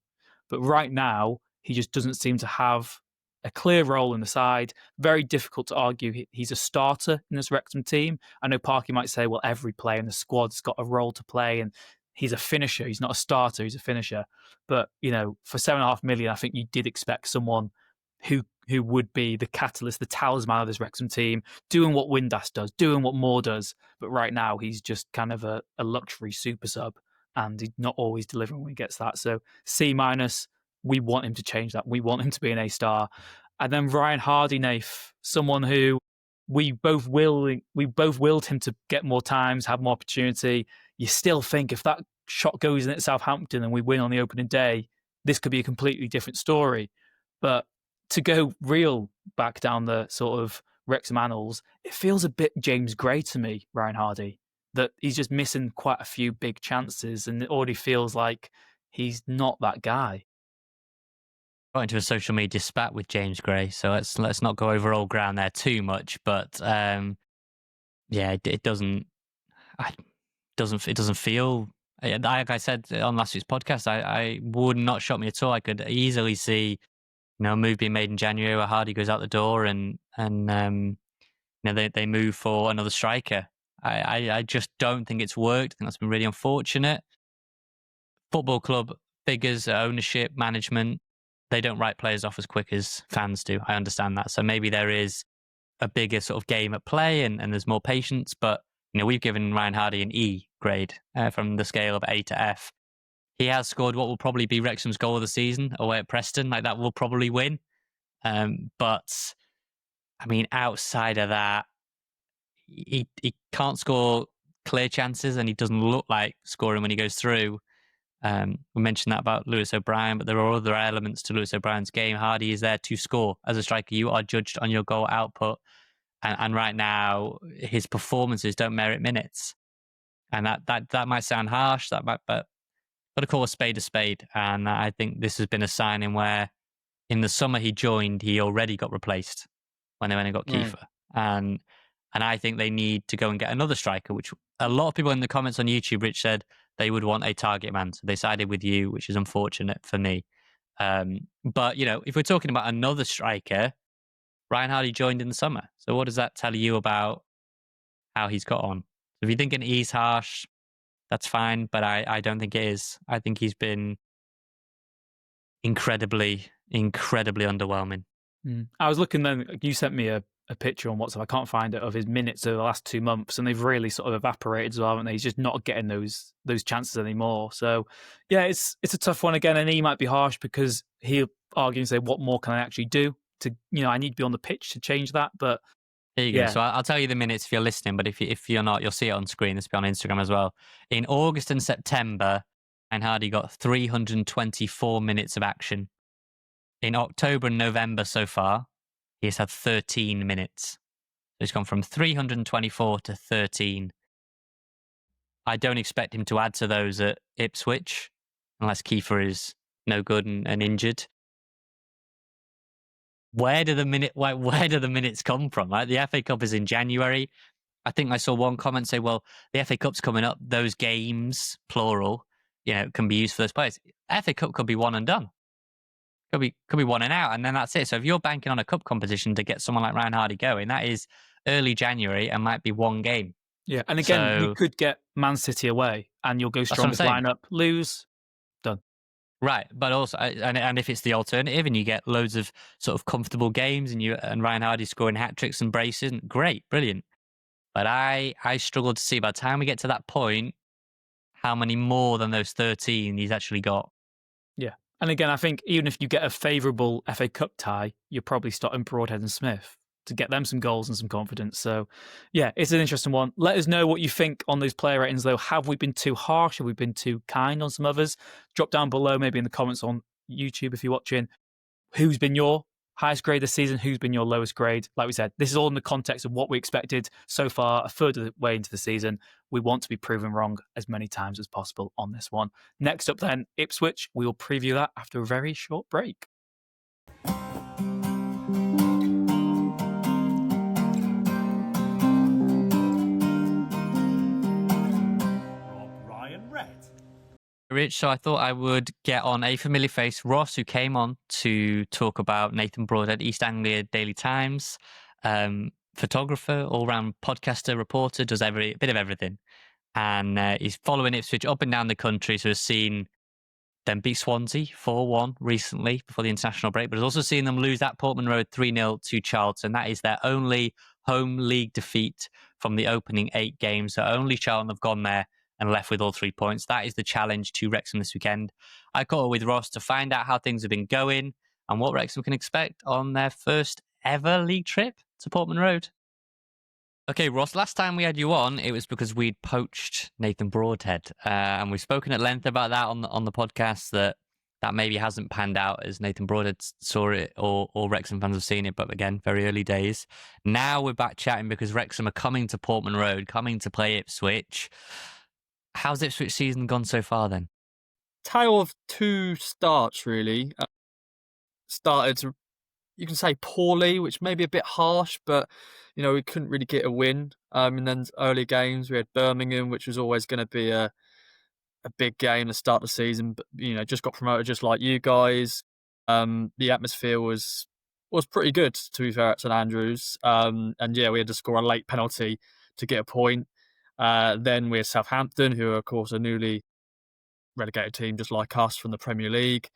But right now, he just doesn't seem to have a clear role in the side. Very difficult to argue he's a starter in this Wrexham team. I know Parky might say, well, every player in the squad's got a role to play and he's a finisher. He's not a starter, he's a finisher. But, for 7.5 million, I think you did expect someone who would be the catalyst, the talisman of this Wrexham team, doing what Windass does, doing what Moore does. But right now, he's just kind of a luxury super sub. and he's not always delivering when he gets that. So C-. We want him to change that. We want him to be an A-star. And then Ryan Hardy, Nath, someone who we both willed him to get more times, have more opportunity. You still think if that shot goes in at Southampton and we win on the opening day, this could be a completely different story. But to go real back down the sort of Wrexham annals, it feels a bit James Gray to me, Ryan Hardy, that he's just missing quite a few big chances, and it already feels like he's not that guy. Got into a social media spat with James Gray, so let's not go over old ground there too much. But it doesn't feel. Like I said on last week's podcast, I would not shock me at all. I could easily see, a move being made in January where Hardy goes out the door and they move for another striker. I just don't think it's worked. I think that's been really unfortunate. Football club figures, ownership, management, they don't write players off as quick as fans do. I understand that. So maybe there is a bigger sort of game at play and there's more patience. But, we've given Ryan Hardy an E grade from the scale of A to F. He has scored what will probably be Wrexham's goal of the season away at Preston. Like, that will probably win. But, I mean, outside of that, he can't score clear chances and he doesn't look like scoring when he goes through. We mentioned that about Lewis O'Brien, but there are other elements to Lewis O'Brien's game. Hardy is there to score. As a striker, you are judged on your goal output. And right now, his performances don't merit minutes. And that might sound harsh, but got to call a spade. And I think this has been a signing where in the summer he joined, he already got replaced when they went and got Kiefer. And I think they need to go and get another striker, which a lot of people in the comments on YouTube, Rich, said they would want a target man. So they sided with you, which is unfortunate for me. But, if we're talking about another striker, Ryan Hardy joined in the summer. So what does that tell you about how he's got on? If you're thinking he's harsh, that's fine. But I don't think it is. I think he's been incredibly, incredibly underwhelming. I was looking then, you sent me a picture on WhatsApp, I can't find it, of his minutes over the last 2 months, and they've really sort of evaporated as well, haven't they? He's just not getting those chances anymore. So, yeah, it's a tough one again, and he might be harsh because he'll argue and say, what more can I actually do? I need to be on the pitch to change that, but... There you go. So I'll tell you the minutes if you're listening, but if you're not, you'll see it on screen. This will be on Instagram as well. In August and September, and Hardy got 324 minutes of action. In October and November so far, he has had 13 minutes. So he's gone from 324 to 13. I don't expect him to add to those at Ipswich, unless Kiefer is no good and injured. Where do the minutes come from? Like, the FA Cup is in January. I think I saw one comment say, well, the FA Cup's coming up. Those games, plural, can be used for those players. FA Cup could be one and done. Could be one and out, and then that's it. So if you're banking on a cup competition to get someone like Ryan Hardy going, that is early January and might be one game. Yeah, and again, you could get Man City away, and you'll go strongest lineup, lose, done. Right, but also, and if it's the alternative, and you get loads of sort of comfortable games, and Ryan Hardy scoring hat tricks and braces, great, brilliant. But I struggle to see by the time we get to that point how many more than those 13 he's actually got. Yeah. And again, I think even if you get a favourable FA Cup tie, you're probably starting Broadhead and Smith to get them some goals and some confidence. So, yeah, it's an interesting one. Let us know what you think on those player ratings, though. Have we been too harsh? Have we been too kind on some others? Drop down below, maybe in the comments on YouTube if you're watching. Who's been your highest grade this season? Who's been your lowest grade? Like we said, this is all in the context of what we expected so far, a third of the way into the season. We want to be proven wrong as many times as possible on this one. Next up then, Ipswich. We will preview that after a very short break. Rich, so I thought I would get on a familiar face, Ross, who came on to talk about Nathan Broadhead, East Anglia Daily Times, photographer, all-round podcaster, reporter, does a bit of everything. And he's following Ipswich up and down the country, so has seen them beat Swansea 4-1 recently before the international break, but has also seen them lose at Portman Road 3-0 to Charlton. That is their only home league defeat from the opening 8 games. So only Charlton have gone there and left with all 3 points. That is the challenge to Wrexham this weekend. I caught up with Ross to find out how things have been going and what Wrexham can expect on their first ever league trip to Portman Road. Okay, Ross, last time we had you on, it was because we'd poached Nathan Broadhead. And we've spoken at length about that on the podcast, that maybe hasn't panned out as Nathan Broadhead saw it, or Wrexham fans have seen it. But again, very early days. Now we're back chatting because Wrexham are coming to Portman Road, coming to play Ipswich. How's Ipswich season gone so far then? Tale of two starts, really. Started, you can say poorly, which may be a bit harsh, but we couldn't really get a win. And then early games, we had Birmingham, which was always going to be a big game to start the season. But just got promoted, just like you guys. The atmosphere was pretty good, to be fair, at St Andrews. And yeah, we had to score a late penalty to get a point. Then we had Southampton, who are of course a newly relegated team, just like us, from the Premier League.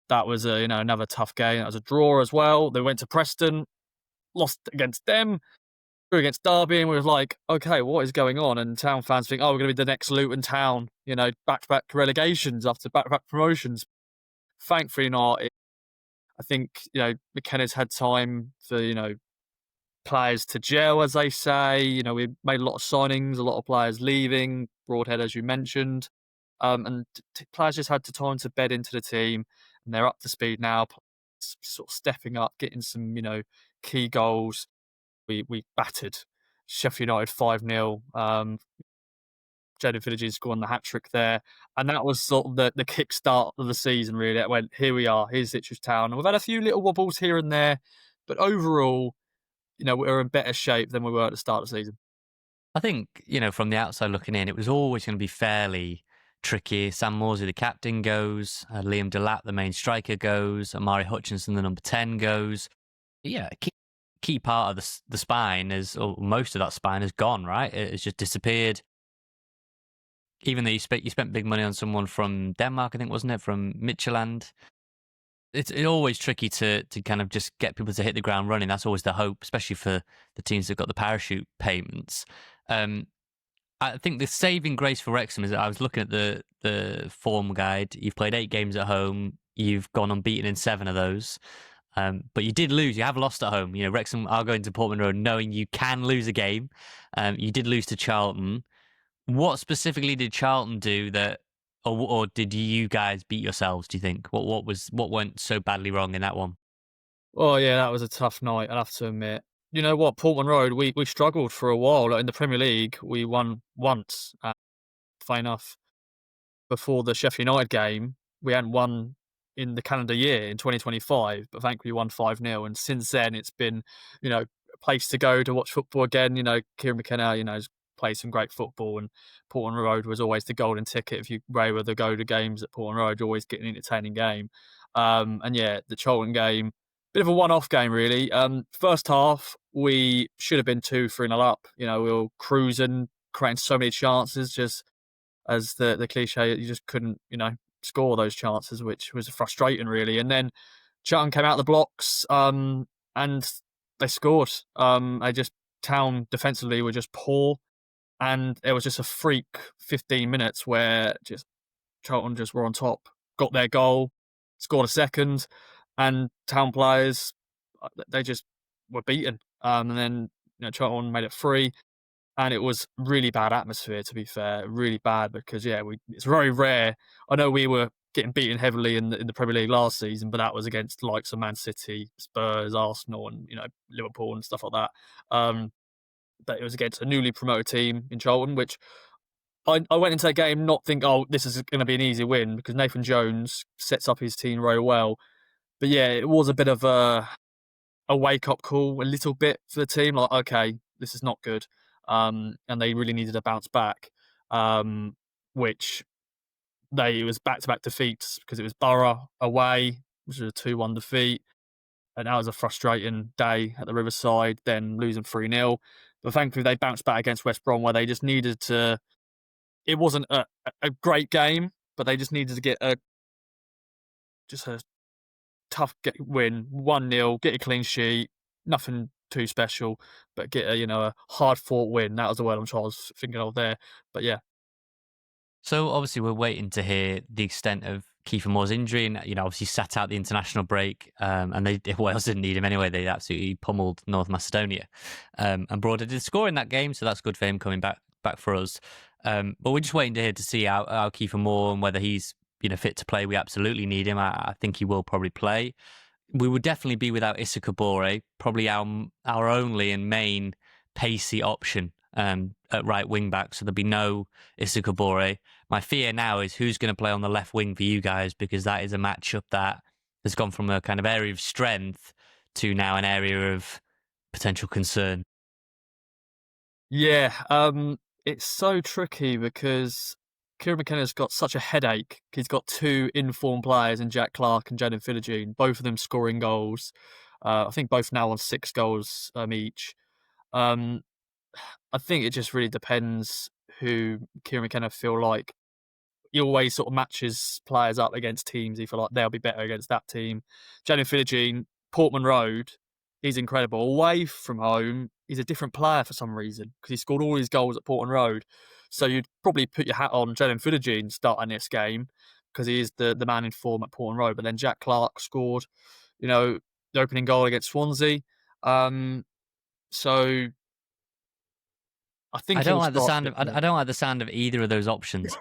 That was another tough game. That was a draw as well. They went to Preston, lost against them, drew against Derby, and we were like, okay, what is going on? And Town fans think, oh, we're going to be the next Luton Town, back-to-back relegations after back-to-back promotions. Thankfully not. I think, McKenna's had time for, players to gel, as they say. We made a lot of signings, a lot of players leaving, Broadhead, as you mentioned. And players just had the time to bed into the team, and they're up to speed now, sort of stepping up, getting some, key goals. We battered Sheffield United 5-0. Jaden Philogene scoring the hat-trick there. And that was sort of the kick-start of the season, really. It went, here we are, here's Ipswich Town. And we've had a few little wobbles here and there, but overall, we're in better shape than we were at the start of the season. I think, from the outside looking in, it was always going to be fairly tricky. Sam Morsey, the captain, goes. Liam Delap, the main striker, goes. Amari Hutchinson, the number 10, goes. Yeah, key part of the spine or most of that spine is gone, right? It's just disappeared. Even though you spent big money on someone from Denmark, I think, wasn't it, from Midtjylland? It's always tricky to kind of just get people to hit the ground running. That's always the hope, especially for the teams that got the parachute payments. I think the saving grace for Wrexham is that I was looking at the form guide. You've played 8 games at home. You've gone unbeaten in 7 of those. But you did lose. You have lost at home. Wrexham are going to Portman Road knowing you can lose a game. You did lose to Charlton. What specifically did Charlton do that, or did you guys beat yourselves, do you think? What went so badly wrong in that one? Oh, yeah, that was a tough night, I'll have to admit. You know what, Portman Road, we struggled for a while. Like in the Premier League, we won once, funny enough. Before the Sheffield United game, we hadn't won in the calendar year in 2025, but thankfully we won 5-0. And since then, it's been, a place to go to watch football again. Kieran McKenna, has played some great football, and Portman Road was always the golden ticket. If you were able to go to games at Portman Road, you always get an entertaining game. And yeah, the Charlton game, bit of a one-off game, really. First half, we should have been 2-3-0 up. We were cruising, creating so many chances, just as the cliche, you just couldn't, score those chances, which was frustrating, really. And then Charlton came out of the blocks, and they scored. Town defensively were just poor, and it was just a freak 15 minutes where just Charlton just were on top, got their goal, scored a second, and Town players, they just were beaten. And then Charlton made it 3. And it was really bad atmosphere, to be fair, really bad, because it's very rare. I know we were getting beaten heavily in the Premier League last season, but that was against the likes of Man City, Spurs, Arsenal, and Liverpool and stuff like that. But it was against a newly promoted team in Charlton, which I went into that game not thinking, oh, this is going to be an easy win, because Nathan Jones sets up his team very well. But yeah, it was a bit of a wake-up call, a little bit, for the team. Like, okay, this is not good. And they really needed a bounce back, which it was back-to-back defeats, because it was Borough away, which was a 2-1 defeat, and that was a frustrating day at the Riverside, then losing 3-0. But thankfully they bounced back against West Brom, where they just needed to, it wasn't a great game, but they just needed to get a tough win, 1-0, get a clean sheet, nothing too special, but get a hard-fought win. That was the word I was thinking of there. But yeah. So obviously we're waiting to hear the extent of Kiefer Moore's injury, and obviously sat out the international break, and Wales didn't need him anyway. They absolutely pummeled North Macedonia, and Broader did score in that game, so that's good for him coming back for us. But we're just waiting to hear to see how Kiefer Moore and whether he's fit to play. We absolutely need him. I think he will probably play. We would definitely be without Issa Kabore, probably our only and main pacey option at right wing back. So there'll be no Issa Kabore. My fear now is who's going to play on the left wing for you guys, because that is a matchup that has gone from a kind of area of strength to now an area of potential concern. Yeah, it's so tricky because Kieran McKenna's got such a headache. He's got two informed players in Jack Clark and Jaden Philogene, both of them scoring goals. I think both now on 6 goals each. I think it just really depends who Kieran McKenna feel like. He always sort of matches players up against teams. He feel like they'll be better against that team. Jaden Philogene, Portman Road, he's incredible. Away from home, he's a different player for some reason because he scored all his goals at Portman Road. So you'd probably put your hat on Jaden Philogene starting this game because he is the man in form at Portman Road. But then Jack Clark scored, the opening goal against Swansea. So I think I don't like the sound of I I don't like the sound of either of those options.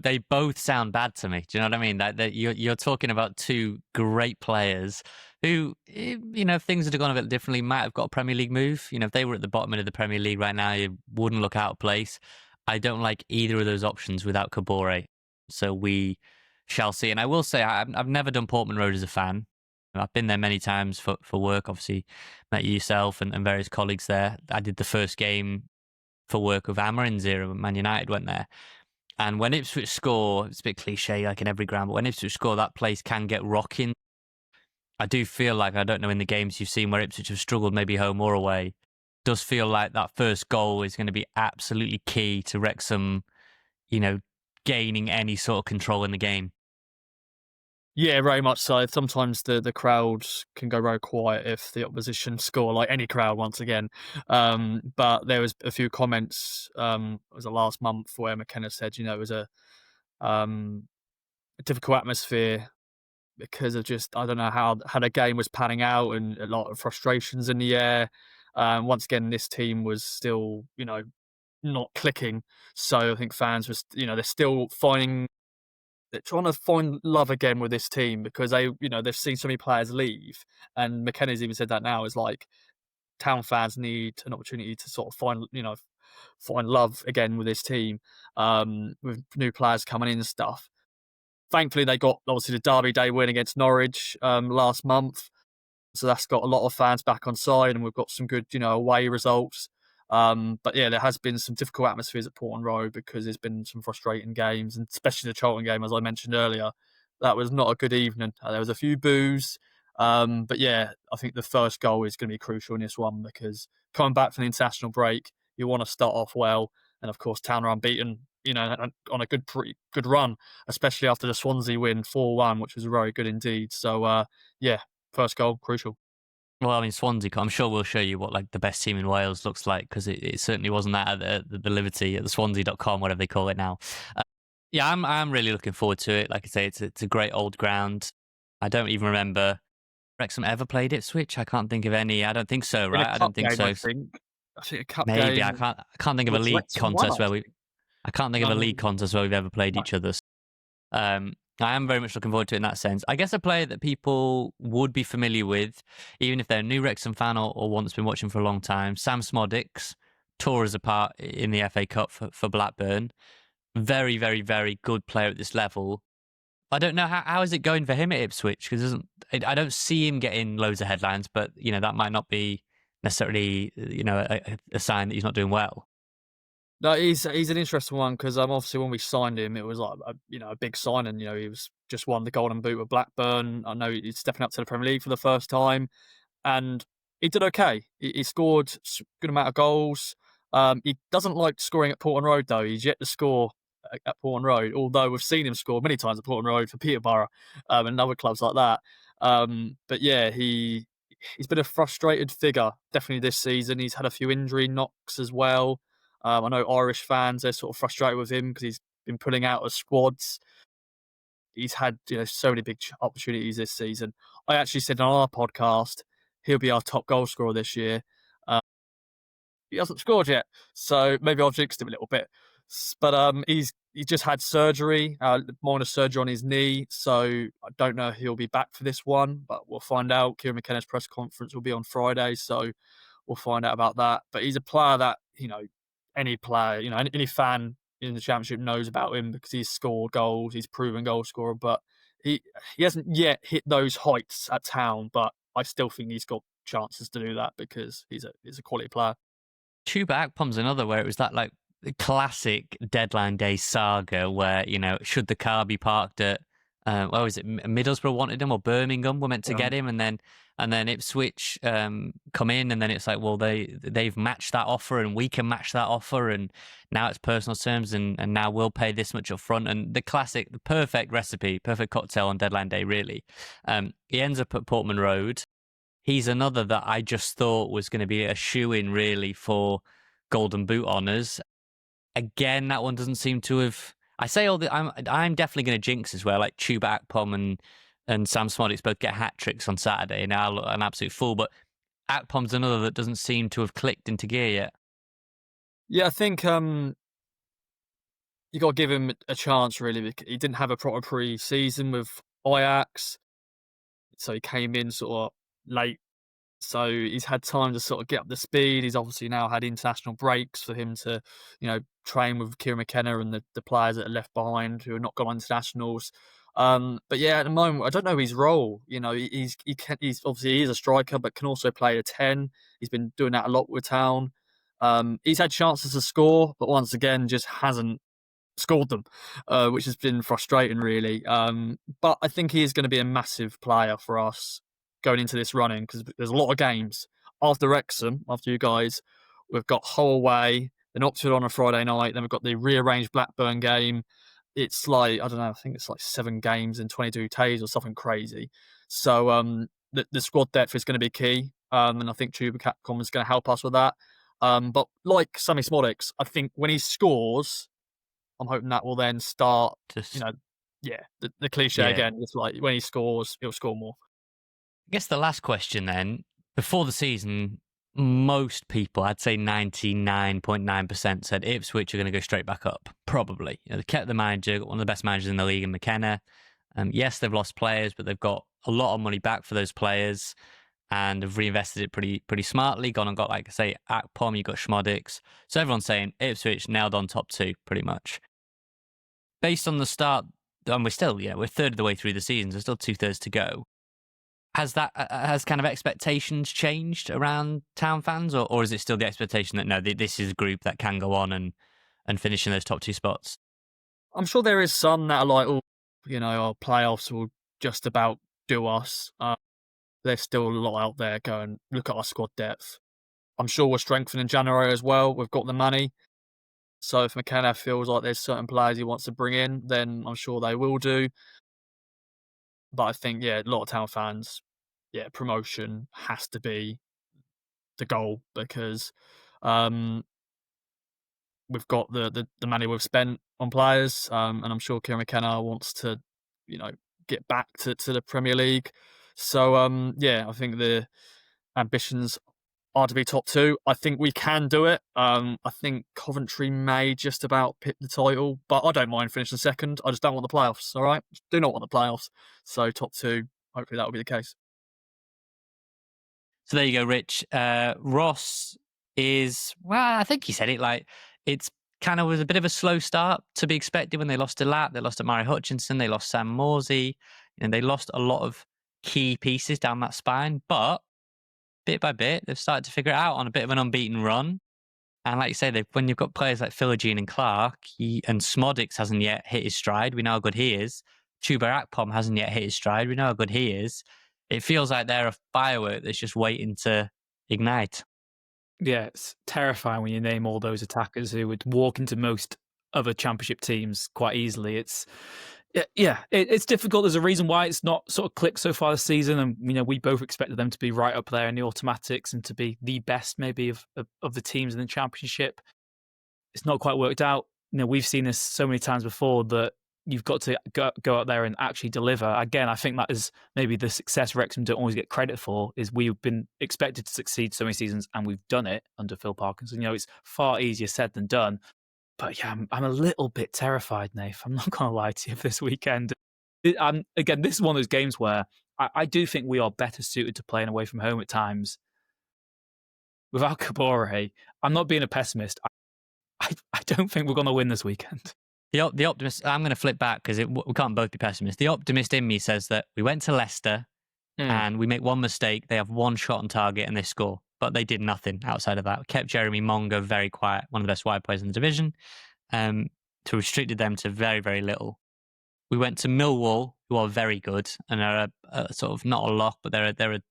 They both sound bad to me. Do you know what I mean? That you're talking about two great players who, if things had gone a bit differently, might have got a Premier League move. If they were at the bottom end of the Premier League right now, you wouldn't look out of place. I don't like either of those options without Kabore. So we shall see. And I will say, I've never done Portman Road as a fan. I've been there many times for work. Obviously, met yourself and various colleagues there. I did the first game for work with Amarin's era when Man United went there. And when Ipswich score, it's a bit cliche like in every ground, but when Ipswich score, that place can get rocking. I do feel like, I don't know in the games you've seen where Ipswich have struggled, maybe home or away, does feel like that first goal is going to be absolutely key to Wrexham, gaining any sort of control in the game. Yeah, very much so. Sometimes the crowd can go very quiet if the opposition score, like any crowd once again. But there was a few comments, it was the last month where McKenna said, it was a difficult atmosphere because of just, I don't know how the game was panning out and a lot of frustrations in the air. Once again, this team was still, not clicking. So I think fans was, they're still they're trying to find love again with this team because they've seen so many players leave, and McKenna's even said that now is like Town fans need an opportunity to sort of find love again with this team, with new players coming in and stuff. Thankfully, they got obviously the Derby Day win against Norwich last month, so that's got a lot of fans back on side, and we've got some good away results. But yeah, there has been some difficult atmospheres at Portman Road because there's been some frustrating games, and especially the Charlton game, as I mentioned earlier. That was not a good evening. There was a few boos. But yeah, I think the first goal is going to be crucial in this one because coming back from the international break, you want to start off well. And of course, Town are unbeaten, on a pretty good run, especially after the Swansea win 4-1, which was very good indeed. So yeah, first goal, crucial. Well, I mean, Swansea, I'm sure we'll show you what like the best team in Wales looks like because it certainly wasn't that at the Liberty, at the Swansea.com, whatever they call it now. Yeah, I'm really looking forward to it. Like I say, it's a great old ground. I don't even remember Wrexham ever played Ipswich. I can't think of any. I don't think so, right? I don't think so. I think a cup Maybe game. I can't think of a league contest where I can't think of a league contest where we've ever played each other. I am very much looking forward to it in that sense. I guess a player that people would be familiar with, even if they're a new Wrexham fan or one that's been watching for a long time, Sam Smodics tore us apart in the FA Cup for Blackburn. Very, very, very good player at this level. I don't know how is it going for him at Ipswich because I don't see him getting loads of headlines, but that might not be necessarily a sign that he's not doing well. No, he's an interesting one because obviously when we signed him, it was like a big signing. He was just won the Golden Boot with Blackburn. I know he's stepping up to the Premier League for the first time, and he did okay. He scored a good amount of goals. He doesn't like scoring at Portman Road though. He's yet to score at Portman Road, although we've seen him score many times at Portman Road for Peterborough and other clubs like that. But yeah, he's been a frustrated figure definitely this season. He's had a few injury knocks as well. I know Irish fans, they're sort of frustrated with him because he's been putting out of squads. He's had so many big opportunities this season. I actually said on our podcast he'll be our top goal scorer this year. He hasn't scored yet, so maybe I've jinxed him a little bit. But he just had surgery, minor surgery on his knee, so I don't know if he'll be back for this one, but we'll find out. Kieran McKenna's press conference will be on Friday, so we'll find out about that. But he's a player that, any player, any fan in the Championship knows about him because he's scored goals, he's proven goal scorer, but he hasn't yet hit those heights at Town, but I still think he's got chances to do that because he's a quality player. Chuba Akpom's another where it was that like classic deadline day saga where, should the car be parked at, was it Middlesbrough wanted him or Birmingham were meant to get him, and then Ipswich come in, and then it's like, well, they've matched that offer and we can match that offer, and now it's personal terms, and now we'll pay this much up front, and the perfect recipe, perfect cocktail on deadline day, really. He ends up at Portman Road. He's another that I just thought was going to be a shoo-in, really, for Golden Boot honours. Again, that one doesn't seem to have... I say all the... I'm definitely going to jinx as well, like Chuba Akpom and Sam Smodics both get hat-tricks on Saturday, and I'll look an absolute fool, but Akpom's another that doesn't seem to have clicked into gear yet. Yeah, I think you got to give him a chance, really. He didn't have a proper pre-season with Ajax, so he came in sort of late, so he's had time to sort of get up to speed. He's obviously now had international breaks for him to, train with Kieran McKenna and the players that are left behind who are not gone on internationals. But yeah, at the moment, I don't know his role. He's obviously he's a striker, but can also play a 10. He's been doing that a lot with Town. He's had chances to score, but once again, just hasn't scored them, which has been frustrating, really. But I think he is going to be a massive player for us going into this running, because there's a lot of games after Wrexham, after you guys. We've got Hull away, then Oxford on a Friday night, then we've got the rearranged Blackburn game. It's like, I don't know, I think it's like 7 games in 22 days or something crazy. So the squad depth is going to be key, and I think Chuba Akpom is going to help us with that. But like Sammy Smodics, I think when he scores, I'm hoping that will then start, the cliche again. It's like when he scores, he'll score more. I guess the last question then, before the season, most people, I'd say 99.9%, said Ipswich are going to go straight back up, probably. They kept the manager, one of the best managers in the league in McKenna. Yes, they've lost players, but they've got a lot of money back for those players and have reinvested it pretty smartly, gone and got, like I say, Akpom, you've got Schmodics. So everyone's saying Ipswich nailed on top 2, pretty much. Based on the start, and we're third of the way through the season, so still 2/3 to go. Has kind of expectations changed around Town fans, or is it still the expectation that no, this is a group that can go on and finish in those top 2 spots? I'm sure there is some that are like, our playoffs will just about do us. There's still a lot out there going, look at our squad depth. I'm sure we're strengthening in January as well. We've got the money. So if McKenna feels like there's certain players he wants to bring in, then I'm sure they will do. But I think, a lot of Town fans, promotion has to be the goal, because we've got the money we've spent on players, and I'm sure Kieran McKenna wants to, get back to the Premier League. So, I think the ambitions are to be top 2. I think we can do it. I think Coventry may just about pick the title, but I don't mind finishing second. I just don't want the playoffs, all right? Do not want the playoffs. So top 2, hopefully that will be the case. So there you go, Rich. Ross is, well, I think he said it, like, it's kind of was a bit of a slow start to be expected when they lost to Lap, they lost to Murray Hutchinson, they lost Sam Morsey, and they lost a lot of key pieces down that spine, but bit by bit, they've started to figure it out on a bit of an unbeaten run. And like you say, when you've got players like Philogene and Clark, and Smodics hasn't yet hit his stride, we know how good he is. Chuba Akpom hasn't yet hit his stride, we know how good he is. It feels like they're a firework that's just waiting to ignite. Yeah, it's terrifying when you name all those attackers who would walk into most other Championship teams quite easily. It's difficult. There's a reason why it's not sort of clicked so far this season, and we both expected them to be right up there in the automatics and to be the best maybe of the teams in the Championship. It's not quite worked out. we've seen this so many times before that you've got to go out there and actually deliver. Again, I think that is maybe the success Wrexham don't always get credit for, is we've been expected to succeed so many seasons and we've done it under Phil Parkinson. It's far easier said than done. But yeah, I'm a little bit terrified, Nath. I'm not going to lie to you this weekend. Again, this is one of those games where I do think we are better suited to playing away from home at times. Without Kabore, I'm not being a pessimist. I don't think we're going to win this weekend. The optimist, I'm going to flip back because we can't both be pessimists. The optimist in me says that we went to Leicester and we make one mistake. They have one shot on target and they score. But they did nothing outside of that. We kept Jeremy Mongo very quiet, one of the best wide players in the division, to restricted them to very, very little. We went to Millwall, who are very good and are a sort of not a lock, but they're a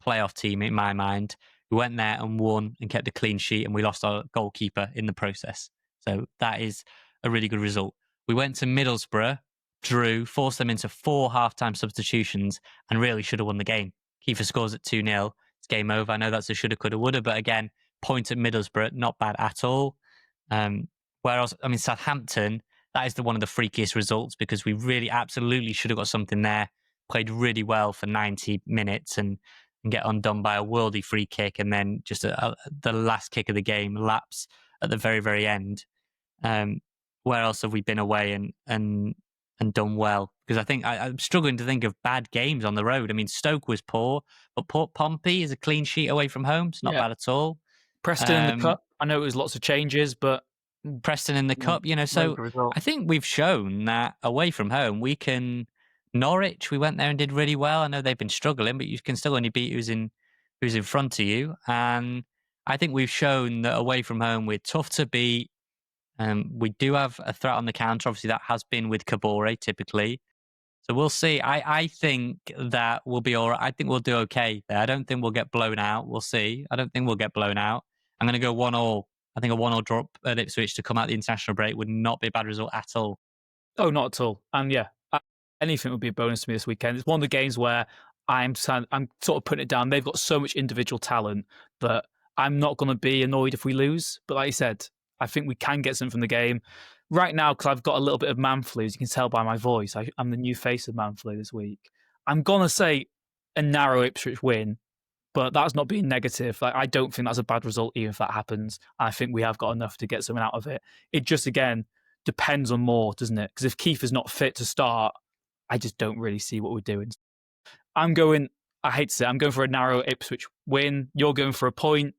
playoff team in my mind. We went there and won and kept a clean sheet, and we lost our goalkeeper in the process. So that is a really good result. We went to Middlesbrough, drew, forced them into 4 half-time substitutions, and really should have won the game. Kiefer scores at 2-0. It's game over. I know that's a shoulda, coulda, woulda, but again, point at Middlesbrough, not bad at all. Whereas, Southampton, that is one of the freakiest results because we really absolutely should have got something there. Played really well for 90 minutes and get undone by a worldy free kick, and then just the last kick of the game lapse at the very, very end. Where else have we been away and done well? Because I think I'm struggling to think of bad games on the road. I mean, Stoke was poor, but Port Pompey is a clean sheet away from home. It's not bad at all. Preston in the Cup. I know it was lots of changes, but Preston in the Cup, so I think we've shown that away from home we can. Norwich, we went there and did really well. I know they've been struggling, but you can still only beat who's in front of you. And I think we've shown that away from home we're tough to beat. We do have a threat on the counter. Obviously, that has been with Kabore typically. So we'll see. I think that we'll be all right. I think we'll do okay there. I don't think we'll get blown out. We'll see. I don't think we'll get blown out. I'm going to go 1-1. I think a 1-1 drop at Ipswich to come out the international break would not be a bad result at all. Oh, not at all. And yeah, anything would be a bonus to me this weekend. It's one of the games where I'm sort of putting it down. They've got so much individual talent that I'm not going to be annoyed if we lose. But like you said, I think we can get something from the game. Right now, because I've got a little bit of man flu, as you can tell by my voice, I'm the new face of man flu this week. I'm going to say a narrow Ipswich win, but that's not being negative. I don't think that's a bad result, even if that happens. I think we have got enough to get something out of it. It just, again, depends on more, doesn't it? Because if Kiefer's not fit to start, I just don't really see what we're doing. I hate to say, I'm going for a narrow Ipswich win. You're going for a point.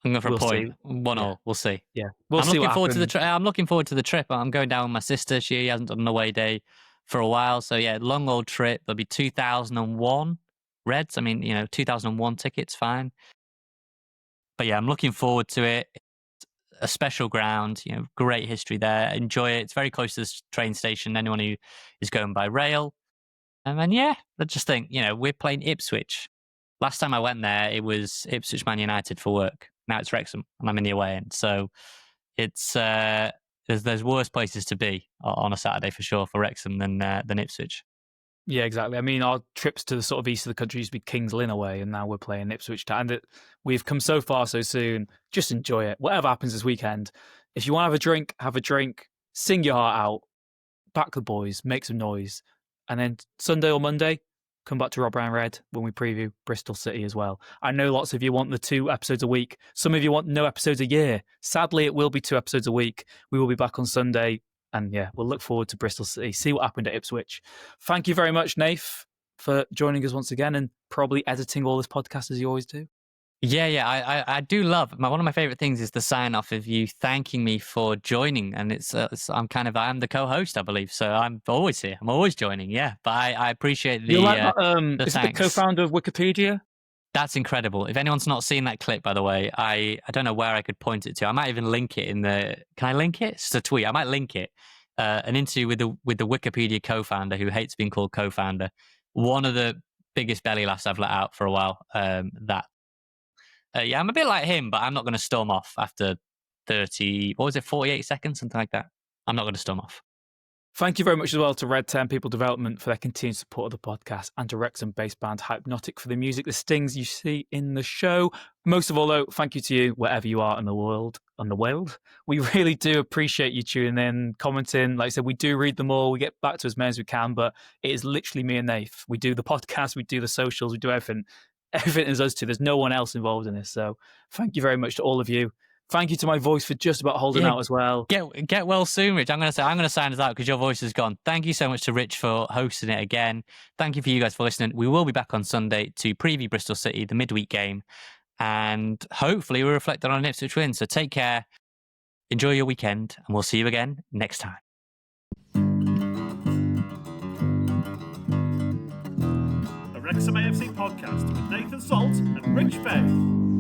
I'm going for a point. 1-0. Yeah. We'll see. Yeah, I'm looking forward to the trip. I'm looking forward to the trip. I'm going down with my sister. She hasn't done an away day for a while. So yeah, long old trip. There'll be 2001 Reds. 2001 tickets, fine. But yeah, I'm looking forward to it. A special ground, great history there. Enjoy it. It's very close to the train station. Anyone who is going by rail. And yeah, I just think, we're playing Ipswich. Last time I went there, it was Ipswich Man United for work. Now it's Wrexham, and I'm in the away end. So it's there's worse places to be on a Saturday for sure for Wrexham than Ipswich. Yeah, exactly. Our trips to the sort of east of the country used to be Kings Lynn away, and now we're playing Ipswich Town. And we've come so far so soon. Just enjoy it. Whatever happens this weekend, if you want to have a drink, sing your heart out, back the boys, make some noise. And then Sunday or Monday, come back to Rob Brown Red when we preview Bristol City as well. I know lots of you want the 2 episodes a week. Some of you want no episodes a year. Sadly, it will be 2 episodes a week. We will be back on Sunday. And yeah, we'll look forward to Bristol City, see what happened at Ipswich. Thank you very much, Nath, for joining us once again and probably editing all this podcast as you always do. Yeah, I do love. One of my favorite things is the sign off of you thanking me for joining, and I'm the co-host, I believe, so I'm always here. I'm always joining. Yeah, but I appreciate the. You're like the is it the co-founder of Wikipedia? That's incredible. If anyone's not seen that clip, by the way, I don't know where I could point it to. I might even link it in the. Can I link it? It's just a tweet. I might link it. An interview with the Wikipedia co-founder who hates being called co-founder. One of the biggest belly laughs I've let out for a while. Yeah, I'm a bit like him, but I'm not going to storm off after 48 seconds, something like that. I'm not going to storm off. Thank you very much as well to Red 10 People Development for their continued support of the podcast, and to Wrexham-based band Hypnotic for the music, the stings you see in the show. Most of all, though, thank you to you, wherever you are in the world. We really do appreciate you tuning in, commenting. Like I said, we do read them all. We get back to as many as we can, but it is literally me and Nath. We do the podcast, we do the socials, we do everything. Everything is us two. There's no one else involved in this. So thank you very much to all of you. Thank you to my voice for just about holding out as well. Get well soon, Rich. I'm going to sign us out because your voice is gone. Thank you so much to Rich for hosting it again. Thank you for you guys for listening. We will be back on Sunday to preview Bristol City, the midweek game, and hopefully we'll reflect on an Ipswich win. So take care, enjoy your weekend, and we'll see you again next time. The Wrexham AFC podcast with Nathan Salt and Rich Faye.